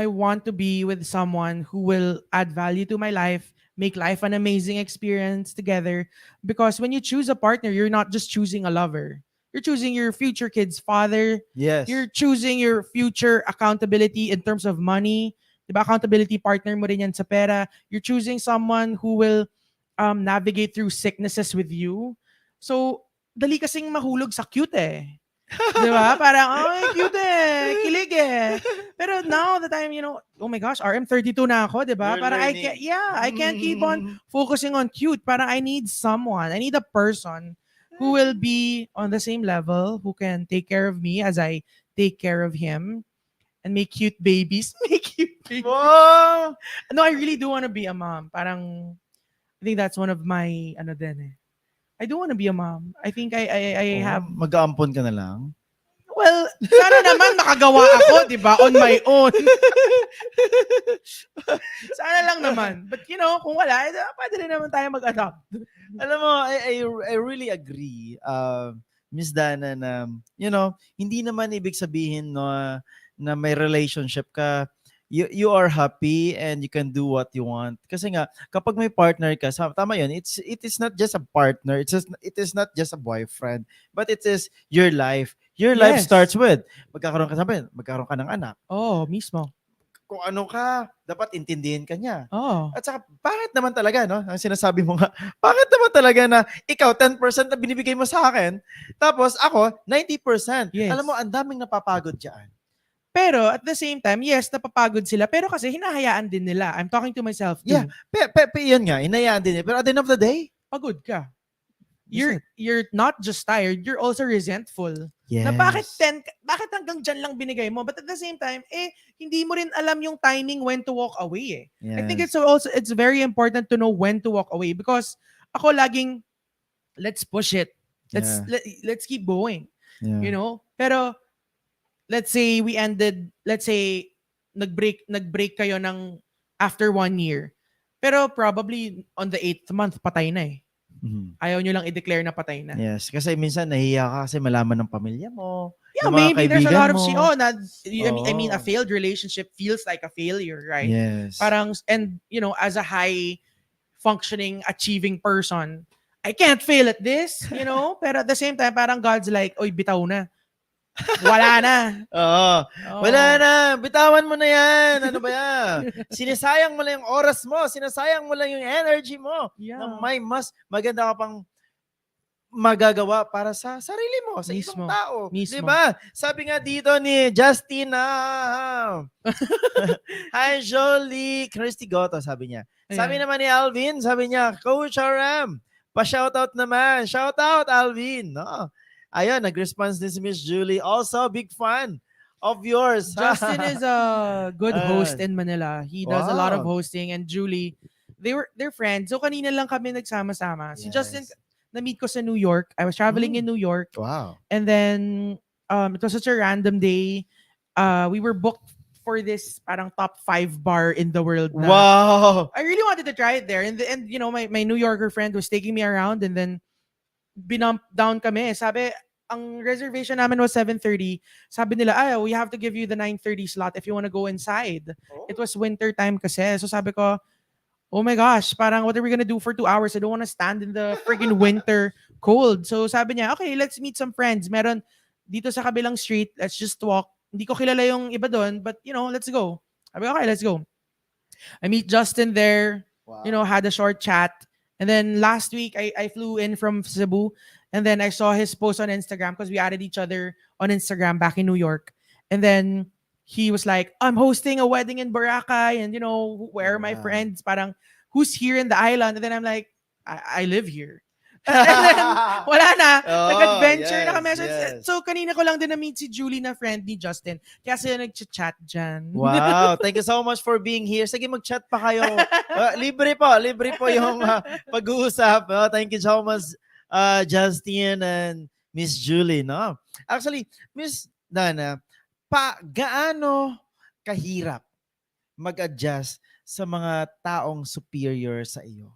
want to be with someone who will add value to my life, make life an amazing experience together. Because when you choose a partner, you're not just choosing a lover. You're choosing your future kid's father. Yes. You're choosing your future accountability in terms of money. Diba? Accountability partner mo rin yan sa pera. You're choosing someone who will navigate through sicknesses with you. So, dali kasing mahulog sa cute eh. Diba? Parang, ay, cute eh. Kilig eh. Pero now that I'm, oh my gosh, RM32 na ako, diba? You're Parang learning. I can't keep on focusing on cute. Parang I need someone. I need a person who will be on the same level, who can take care of me as I take care of him, and make cute babies. Make cute babies. Wow! No, I really do want to be a mom. Parang, I think that's one of my, I do want to be a mom. I think I have, Mag-aampon ka na lang. well, sana naman makagawa ako, di ba, on my own. Sana lang naman. But kung wala, pwede rin naman tayo mag-adopt. Alam mo, I really agree, Miss Dana, na, hindi naman ibig sabihin no, na may relationship ka, you are happy and you can do what you want. Kasi nga, kapag may partner ka, tama yun, it is not just a partner, it is not just a boyfriend, but it is your life. Your life Yes. starts with, magkakaroon ka ng anak. Oh, mismo. Kung ano ka, dapat intindihin ka niya. Oh. At saka, bakit naman talaga, no? Ang sinasabi mo nga, bakit naman talaga na ikaw 10% na binibigay mo sa akin, tapos ako 90%. Yes. Alam mo, ang daming napapagod dyan. Pero at the same time, yes, napapagod sila. Pero kasi hinahayaan din nila. I'm talking to myself too. Yeah, yun nga, inayaan din. Pero at the end of the day, Pagod ka. You're not just tired, you're also resentful. yes. Na bakit hanggang dyan lang binigay mo? But at the same time, hindi mo rin alam yung timing when to walk away eh. I think Yes. it's very important to know when to walk away because ako laging, let's push it. Let's keep going. Yeah. Pero let's say nag-break kayo ng after 1 year. Pero probably on the 8th month, patay na eh. Mhm. Ayaw nyo lang i-declare na patay na. Yes, kasi minsan nahiya ka kasi malaman ng pamilya mo. Yeah, ng mga maybe there's a lot of kaibigan mo. I mean, a failed relationship feels like a failure, right? Yes. Parang, and as a high functioning, achieving person, I can't fail at this, Pero at the same time, parang God's like, oy, bitaw na. Wala na. Oo. Oh. Wala na. Bitawan mo na yan. Ano ba yan? Sinasayang mo lang yung oras mo. Sinasayang mo lang yung energy mo. Yeah. Na may mas maganda ka pang magagawa para sa sarili mo, sa Mismo. ibang tao. Mismo. Diba? Sabi nga dito ni Justina. Hi, Jolie. Christy Goto, sabi niya. Sabi naman ni Alvin, sabi niya, Coach RM, pa-shoutout naman. Shoutout, Alvin. No? Ayun, nag-response din si Miss Julie. Also, big fan of yours. Justin is a good host in Manila. He does a lot of Wow. hosting, and Julie, they're friends. So kanina lang kami nagsama-sama. Si Yes. Justin, na-meet ko sa New York. I was traveling in New York. Wow. And then it was such a random day. We were booked for this parang top 5 bar in the world. Na Wow. I really wanted to try it there. And my New Yorker friend was taking me around, and then binump down kami. Sabi, ang reservation namin was 7:30. Sabi nila, we have to give you the 9:30 slot if you want to go inside. Oh. It was winter time kasi. So sabi ko, oh my gosh, parang what are we gonna do for 2 hours? I don't want to stand in the friggin' winter cold. So sabi niya, okay, let's meet some friends. Meron dito sa kabilang street, let's just walk. Hindi ko kilala yung iba doon, but let's go. Sabi ko, okay, let's go. I meet Justin there, Wow. had a short chat. And then last week, I flew in from Cebu, and then I saw his post on Instagram because we added each other on Instagram back in New York. And then he was like, I'm hosting a wedding in Boracay, and where are my Wow. friends? Parang, who's here in the island? And then I'm like, I live here. And then, wala na. Oh, Nag-adventure na yes, kami. yes. So, kanina ko lang din na-meet si Julie na friend ni Justin. Kaya sila nag-chat dyan. Wow, thank you so much for being here. Sige, mag-chat pa kayo. Libre po yung pag-uusap. Thank you so much, Justin and Miss Julie. No? Actually, Miss Dana, gaano kahirap mag-adjust sa mga taong superior sa iyo?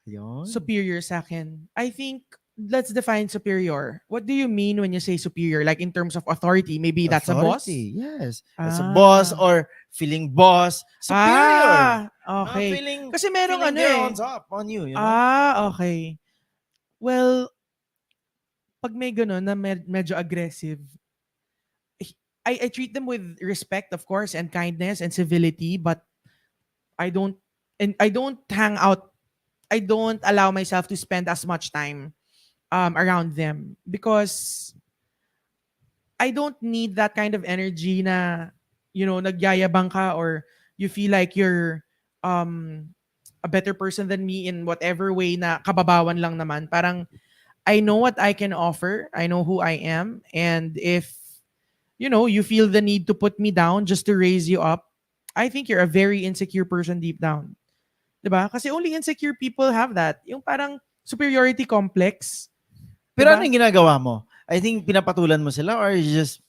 Ayun. Superior sa akin. I think, let's define superior. What do you mean when you say superior? Like in terms of authority? Maybe that's a boss? Authority, yes. That's a boss or feeling boss. Superior. Okay. Feeling, Kasi merong feeling ano they're eh. on top on you, you know? Okay. Well, pag may gano'n na medyo aggressive, I treat them with respect, of course, and kindness and civility, but I don't hang out. I don't allow myself to spend as much time around them because I don't need that kind of energy na, nagyayabang ka or you feel like you're a better person than me in whatever way na kababawan lang naman. Parang, I know what I can offer. I know who I am. And if, you feel the need to put me down just to raise you up, I think you're a very insecure person deep down. Diba? Kasi only insecure people have that. Yung parang superiority complex. Pero Diba? ano yung ginagawa mo? I think pinapatulan mo sila or you just,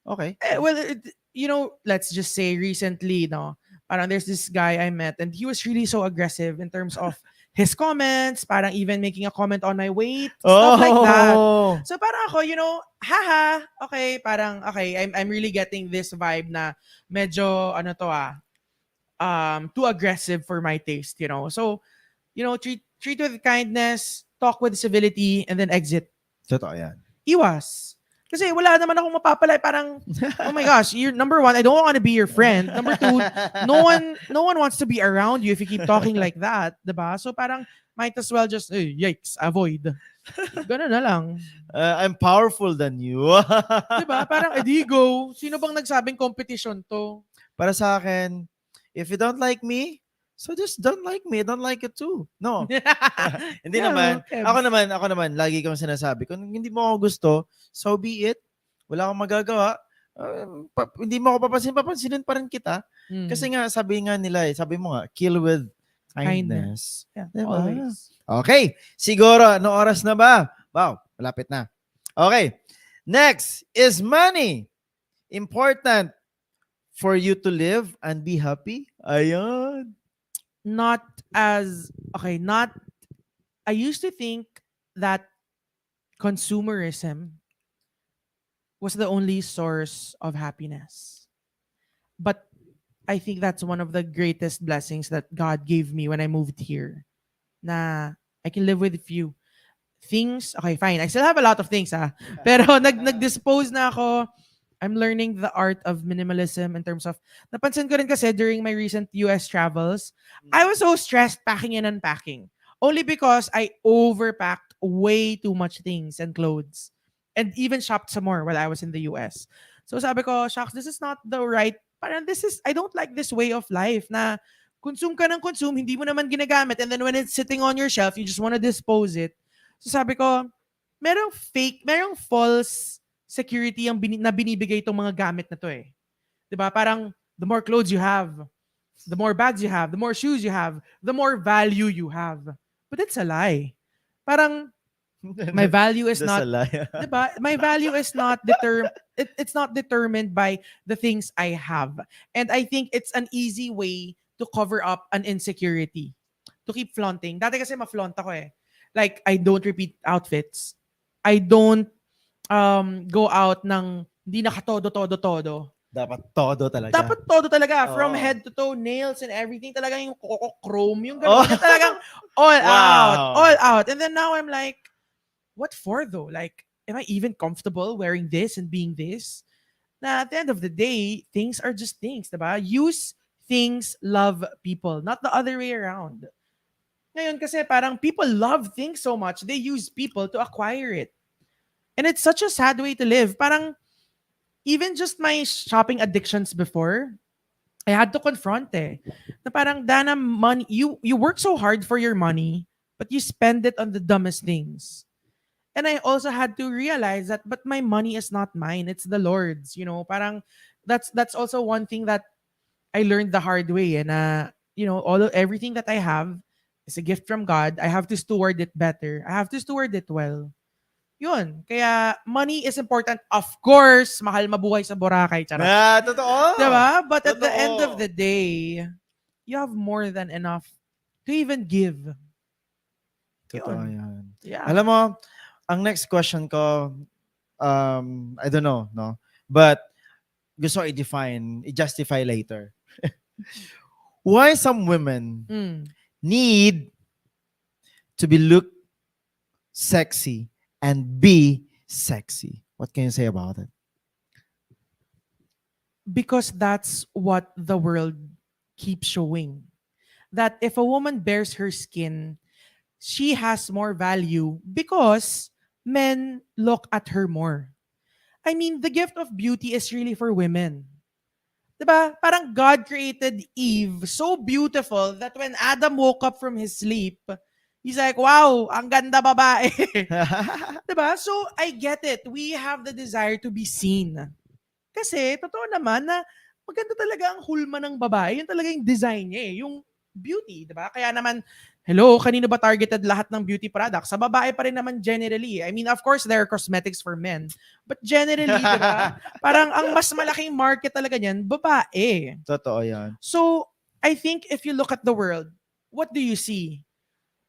okay. Well, let's just say recently, no, parang there's this guy I met and he was really so aggressive in terms of his comments, parang even making a comment on my weight, stuff like that. So parang ako, haha, okay, parang, okay, I'm really getting this vibe na medyo, too aggressive for my taste, So, treat with kindness, talk with civility, and then exit. Totoo yan. Iwas. Kasi wala naman akong mapapalay. Parang, oh my gosh, you're number one, I don't want to be your friend. Number two, no one wants to be around you if you keep talking like that, diba? So parang, might as well just, yikes, avoid. Ganun na lang. I'm powerful than you. Diba? Parang, edi go. Sino bang nagsabing competition to? Para sa akin, if you don't like me, so just don't like me. Don't like it too. No. Hindi naman. Okay. Ako naman, lagi kong sinasabi, kung hindi mo ako gusto, so be it. Wala akong magagawa. Hindi mo ako papansinin pa rin kita. Kasi nga, sabi nga nila sabi mo nga, kill with kindness. Yeah, diba? always. Okay. Siguro, ano oras na ba? Wow, malapit na. Okay. Next, is money important for you to live and be happy? Ayan. I used to think that consumerism was the only source of happiness. But I think that's one of the greatest blessings that God gave me when I moved here. Na I can live with few things. Okay, fine. I still have a lot of things, Pero nag-dispose na ako. I'm learning the art of minimalism in terms of, napansin ko rin kasi during my recent US travels, I was so stressed packing and unpacking. Only because I overpacked way too much things and clothes. And even shopped some more while I was in the US. So sabi ko, shucks, this is not the right, I don't like this way of life na consume ka ng consume, hindi mo naman ginagamit, and then when it's sitting on your shelf, you just want to dispose it. So sabi ko, merong false security na binibigay itong mga gamit na to eh. Diba? Parang, the more clothes you have, the more bags you have, the more shoes you have, the more value you have. But it's a lie. Parang, my value is not, diba? My value is not it's not determined by the things I have. And I think it's an easy way to cover up an insecurity. To keep flaunting. Dati kasi ma-flaunt ako eh. Like, I don't repeat outfits. I don't go out ng hindi nakatodo-todo-todo. Dapat todo talaga. Dapat todo talaga. Oh. From head to toe, nails and everything. Talagang yung chrome, yung gano'n. Talagang all out. All out. And then now I'm like, what for though? Like, am I even comfortable wearing this and being this? Na at the end of the day, things are just things, diba? Use things, love people. Not the other way around. Ngayon kasi parang people love things so much, they use people to acquire it. And it's such a sad way to live. Parang, even just my shopping addictions before, I had to confront eh. Na parang, Dana, money, you work so hard for your money, but you spend it on the dumbest things. And I also had to realize that, but my money is not mine, it's the Lord's. Parang that's also one thing that I learned the hard way. And everything that I have is a gift from God. I have to steward it better. I have to steward it well. Yun. Kaya money is important. Of course, mahal mabuhay sa Boracay. Charot. Totoo. Diba? But at the Totoo. end of the day, you have more than enough to even give. Totoo Yun. yan. Yeah. Alam mo, ang next question ko, I don't know, no? But gusto ko i-justify later. Why some women Mm. need to be look sexy and be sexy? What can you say about it? Because that's what the world keeps showing. That if a woman bears her skin, she has more value because men look at her more. I mean, the gift of beauty is really for women. Diba? Parang God created Eve so beautiful that when Adam woke up from his sleep, he's like, wow, ang ganda babae. Diba? So, I get it. We have the desire to be seen. Kasi, totoo naman na maganda talaga ang hulma ng babae. Yun talaga yung design niya eh. Yung beauty, diba? Kaya naman, hello, kanino ba targeted lahat ng beauty products? Sa babae pa rin naman generally. I mean, of course, there are cosmetics for men. But generally, diba? Parang ang mas malaking market talaga niyan, babae. Totoo yan. So, I think if you look at the world, what do you see?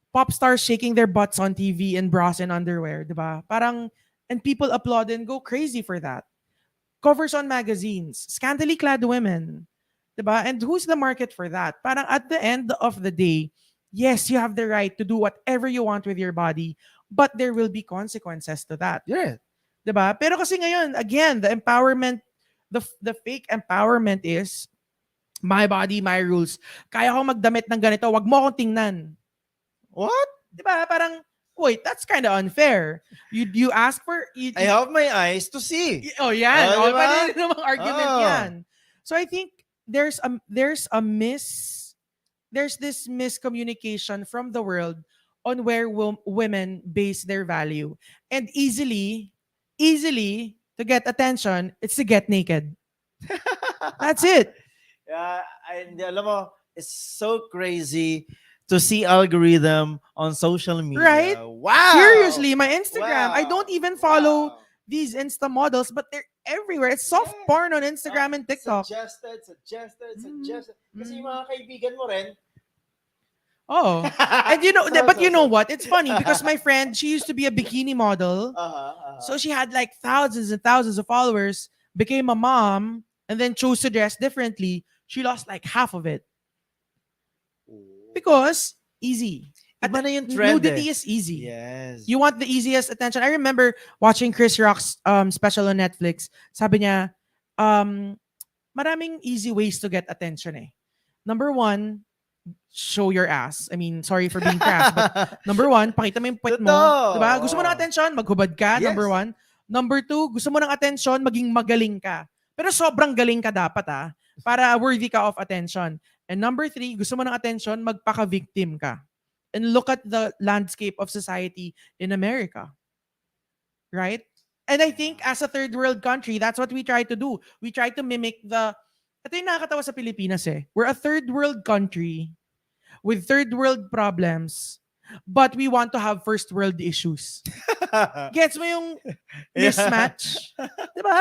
Pop stars shaking their butts on TV in bras and underwear, diba? Parang, and people applaud and go crazy for that. Covers on magazines, scantily clad women, diba? And who's the market for that? Parang at the end of the day, yes, you have the right to do whatever you want with your body, but there will be consequences to that. Yeah. Diba? Pero kasi ngayon, again, the empowerment, the fake empowerment is, my body, my rules. Kaya ko magdamit ng ganito, wag mo akong tingnan. What? Diba? Parang, wait, that's kind of unfair. You ask for... I have my eyes to see. Oh, yan. Oh, Oh, diba? pwede rin namang argument Oh. yan. So I think there's this miscommunication from the world on where women base their value. And easily to get attention, it's to get naked. That's it. Yeah, and alam mo, it's so crazy to see algorithm on social media. Right? Wow. Seriously, my Instagram, I Wow. don't even follow Wow. these Insta models, but they're everywhere. It's soft porn on Instagram and TikTok. Suggested. Mm. Kasi yung mga kaibigan mo rin. Oh. And but you know what? It's funny because my friend, she used to be a bikini model. So she had like thousands and thousands of followers, became a mom, and then chose to dress differently. She lost like half of it. Because easy. Iba na yung trend Nudity eh. is easy. Yes. You want the easiest attention. I remember watching Chris Rock's special on Netflix. Sabi niya, maraming easy ways to get attention eh. Number one, show your ass. I mean, sorry for being crass, but number one, pakita mo yung puwet mo. Totoo. Diba? Gusto mo ng attention, maghubad ka. Yes. Number one. Number two, gusto mo ng attention, maging magaling ka. Pero sobrang galing ka dapat para worthy ka of attention. And number three, gusto mo ng attention, magpaka-victim ka. And look at the landscape of society in America. Right? And I think as a third world country, that's what we try to do. We try to mimic ito yung nakakatawa sa Pilipinas eh. We're a third world country with third world problems, but we want to have first world issues. Gets mo yung mismatch? Diba?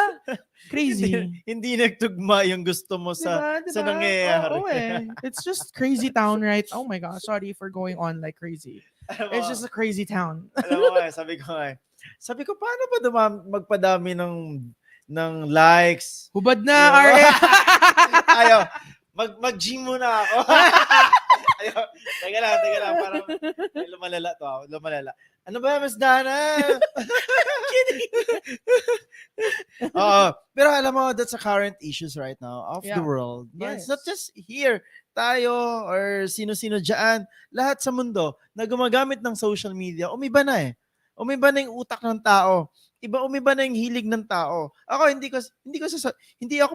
Crazy. Hindi nagtugma yung gusto mo sa nangyayari. Oo eh. It's just crazy town, right? Oh my gosh, sorry for going on like crazy. It's just a crazy town. Alam mo sabi ko, paano ba magpadami ng likes? Hubad na, RF! Ayaw. Mag-gym muna ako. Ayaw. Teka lang. Parang lumalala. Ano ba, Mas DANAH? Kidding. Pero alam mo, that's a current issues right now of the world. Yes. It's not just here. Tayo or sino-sino dyan. Lahat sa mundo na gumagamit ng social media, umiba na eh. Umiba na yung utak ng tao. Umiba na yung hilig ng tao. Ako, hindi ako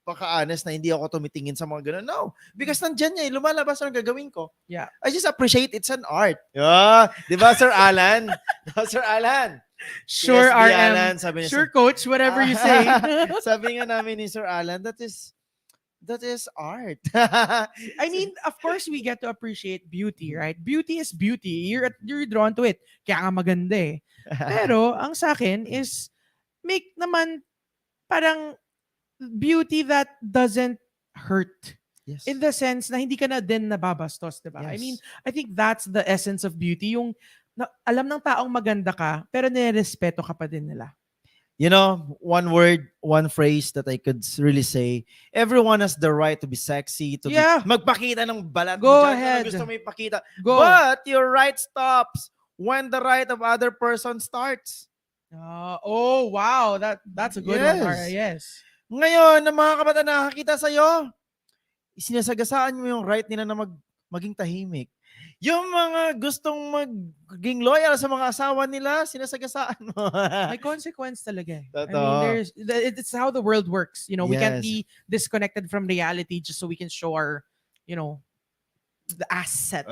magpaka-honest na hindi ako tumitingin sa mga ganun. No, because nandyan niya, lumalabas ang gagawin ko. Yeah. I just appreciate it's an art. Yeah, di ba, Sir Alan? Sir Alan. Sure, PSB RM. Alan, sabi niya, Sure, coach, whatever you say. sabi nga namin ni Sir Alan, that is art. I mean, of course, we get to appreciate beauty, right? Beauty is beauty. You're drawn to it. Kaya nga maganda eh. Pero, ang sa akin is, make naman parang beauty that doesn't hurt. Yes. In the sense na hindi ka na din nababastos, di ba? I Yes. mean, I think that's the essence of beauty. Yung alam ng taong maganda ka, pero nirespeto ka pa din nila. You know, one word, one phrase that I could really say, everyone has the right to be sexy, to Yeah. magpakita ng balat Go mo dyan, ahead. gusto mo ipakita. Go. But your right stops when the right of other person starts. Oh, wow. That's a good Yes. one. Alright, yes. Ngayon, ng mga kabataan na nakakita sa'yo, sinasagasaan mo yung right nila na maging tahimik. Yung mga gustong maging loyal sa mga asawa nila, sinasagasaan mo. May consequence talaga. I Totoo. mean, it's how the world works. You know, we can't Yes. be disconnected from reality just so we can show our, the assets.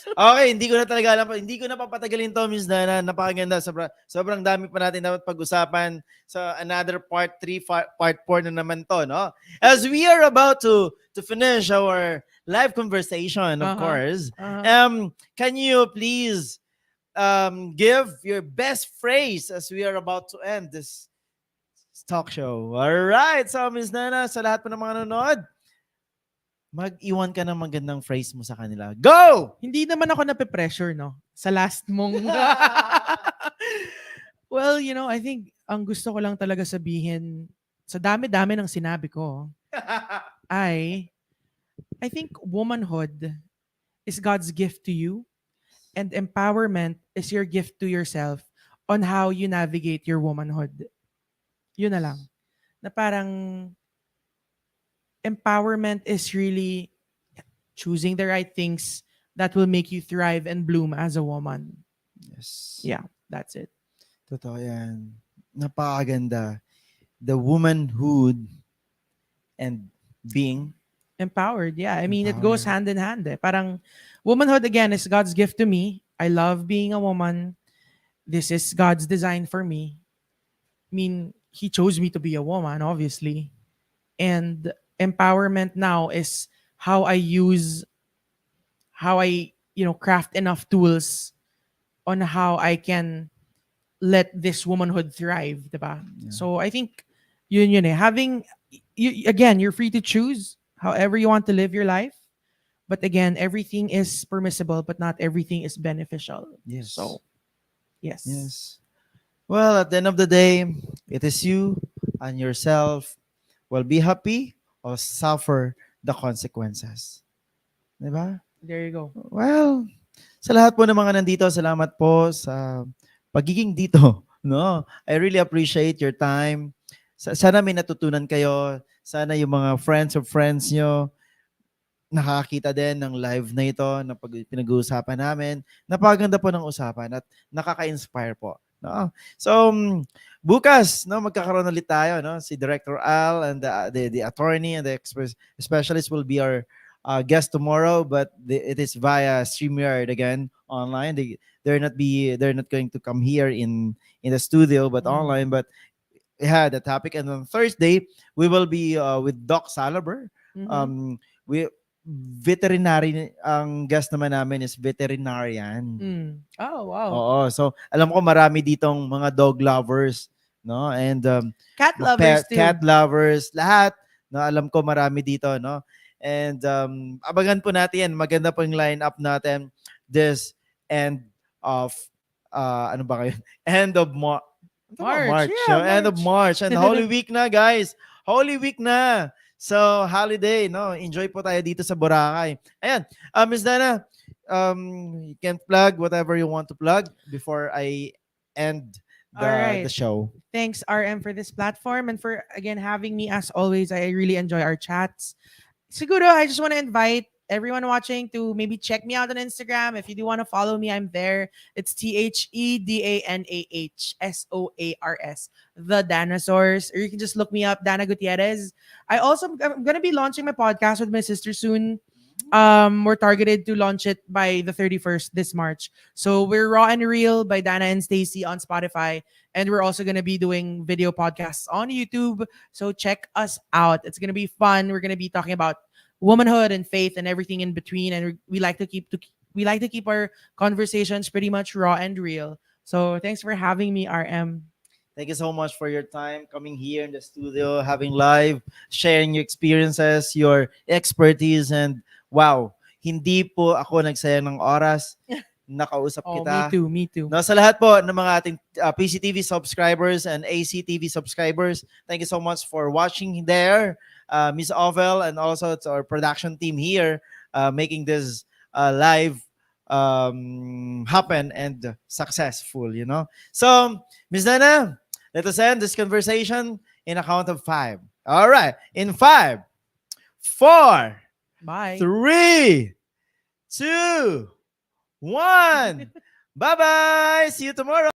Okay, hindi ko na talaga alam. Hindi ko na papatagalin to, Miss Dana. Napakaganda. Sobrang dami pa natin dapat pag-usapan sa another part 3, part 4 na naman to, no? As we are about to finish our live conversation, of course, can you please give your best phrase as we are about to end this talk show? All right. So, Miss Dana, sa lahat po ng mga nanonood, mag-iwan ka ng magandang phrase mo sa kanila. Go! Hindi naman ako nape-pressure, no? Sa last mong... Well, I think ang gusto ko lang talaga sabihin, sa dami-dami ng sinabi ko, I think womanhood is God's gift to you, and empowerment is your gift to yourself on how you navigate your womanhood. Yun na lang. Na parang empowerment is really choosing the right things that will make you thrive and bloom as a woman. Yes. Yeah, that's it. Totoo yan. Napakaganda. The womanhood and being Empowered, yeah. I mean, it goes hand in hand. Parang womanhood, again, is God's gift to me. I love being a woman. This is God's design for me. I mean, He chose me to be a woman, obviously. And empowerment now is how I craft enough tools on how I can let this womanhood thrive, diba? Yeah. So I think yun eh. Again, you're free to choose however you want to live your life. But again, everything is permissible, but not everything is beneficial. Yes. So, yes. Yes. Well, at the end of the day, it is you and yourself will be happy or suffer the consequences. Diba? There you go. Well, sa lahat po ng mga nandito, salamat po sa pagiging dito. No? I really appreciate your time. Sana may natutunan kayo. Sana yung mga friends of friends nyo nakakita din ng live na ito na pinag-uusapan namin. Napakaganda po ng usapan at nakaka-inspire po. No? So, bukas, no, magkakaroon ulit tayo. No? Si Director Al and the attorney and the specialist will be our guest tomorrow, but it is via StreamYard again, online. They're not going to come here in the studio, but online. But yeah, the topic. And on Thursday, we will be with Doc Salaber. We veterinary, ang guest naman namin is veterinarian. Oh, wow. Oo, so alam ko marami ditong mga dog lovers, no? And Cat lovers too. Cat lovers, lahat. No, alam ko marami dito, no? And abangan po natin, maganda po yung line-up natin this end of ano ba kayo? End of March. March. So, end of March. And Holy Week na, guys. Holy Week na. So, holiday, no? Enjoy po tayo dito sa Boracay. Ayan. Ms. Dana, you can plug whatever you want to plug before I end the show. Thanks, RM, for this platform and for, again, having me. As always, I really enjoy our chats. Siguro, I just want to invite everyone watching to maybe check me out on Instagram. If you do want to follow me, I'm there. It's TheDanahSors, the Dinosaurs. Or you can just look me up, Dana Gutierrez. I'm gonna be launching my podcast with my sister soon. We're targeted to launch it by the 31st this March. So we're Raw and Real by Dana and Stacy on Spotify. And we're also gonna be doing video podcasts on YouTube. So check us out. It's gonna be fun. We're gonna be talking about womanhood and faith and everything in between. And we like to keep our conversations pretty much raw and real. So thanks for having me, RM. Thank you so much for your time coming here in the studio, having live, sharing your experiences, your expertise, and wow, hindi po ako nagsayang ng oras. Nakausap Oh, kita. me too. No, sa lahat po ng mga ating PCTV subscribers and ACTV subscribers, thank you so much for watching there. Miss Ovel, and also to our production team here making this live happen and successful, you know. So, Miss Dana, let us end this conversation in a count of 5. All right. In 5, 4, Bye. 3, 2, 1. Bye-bye. See you tomorrow.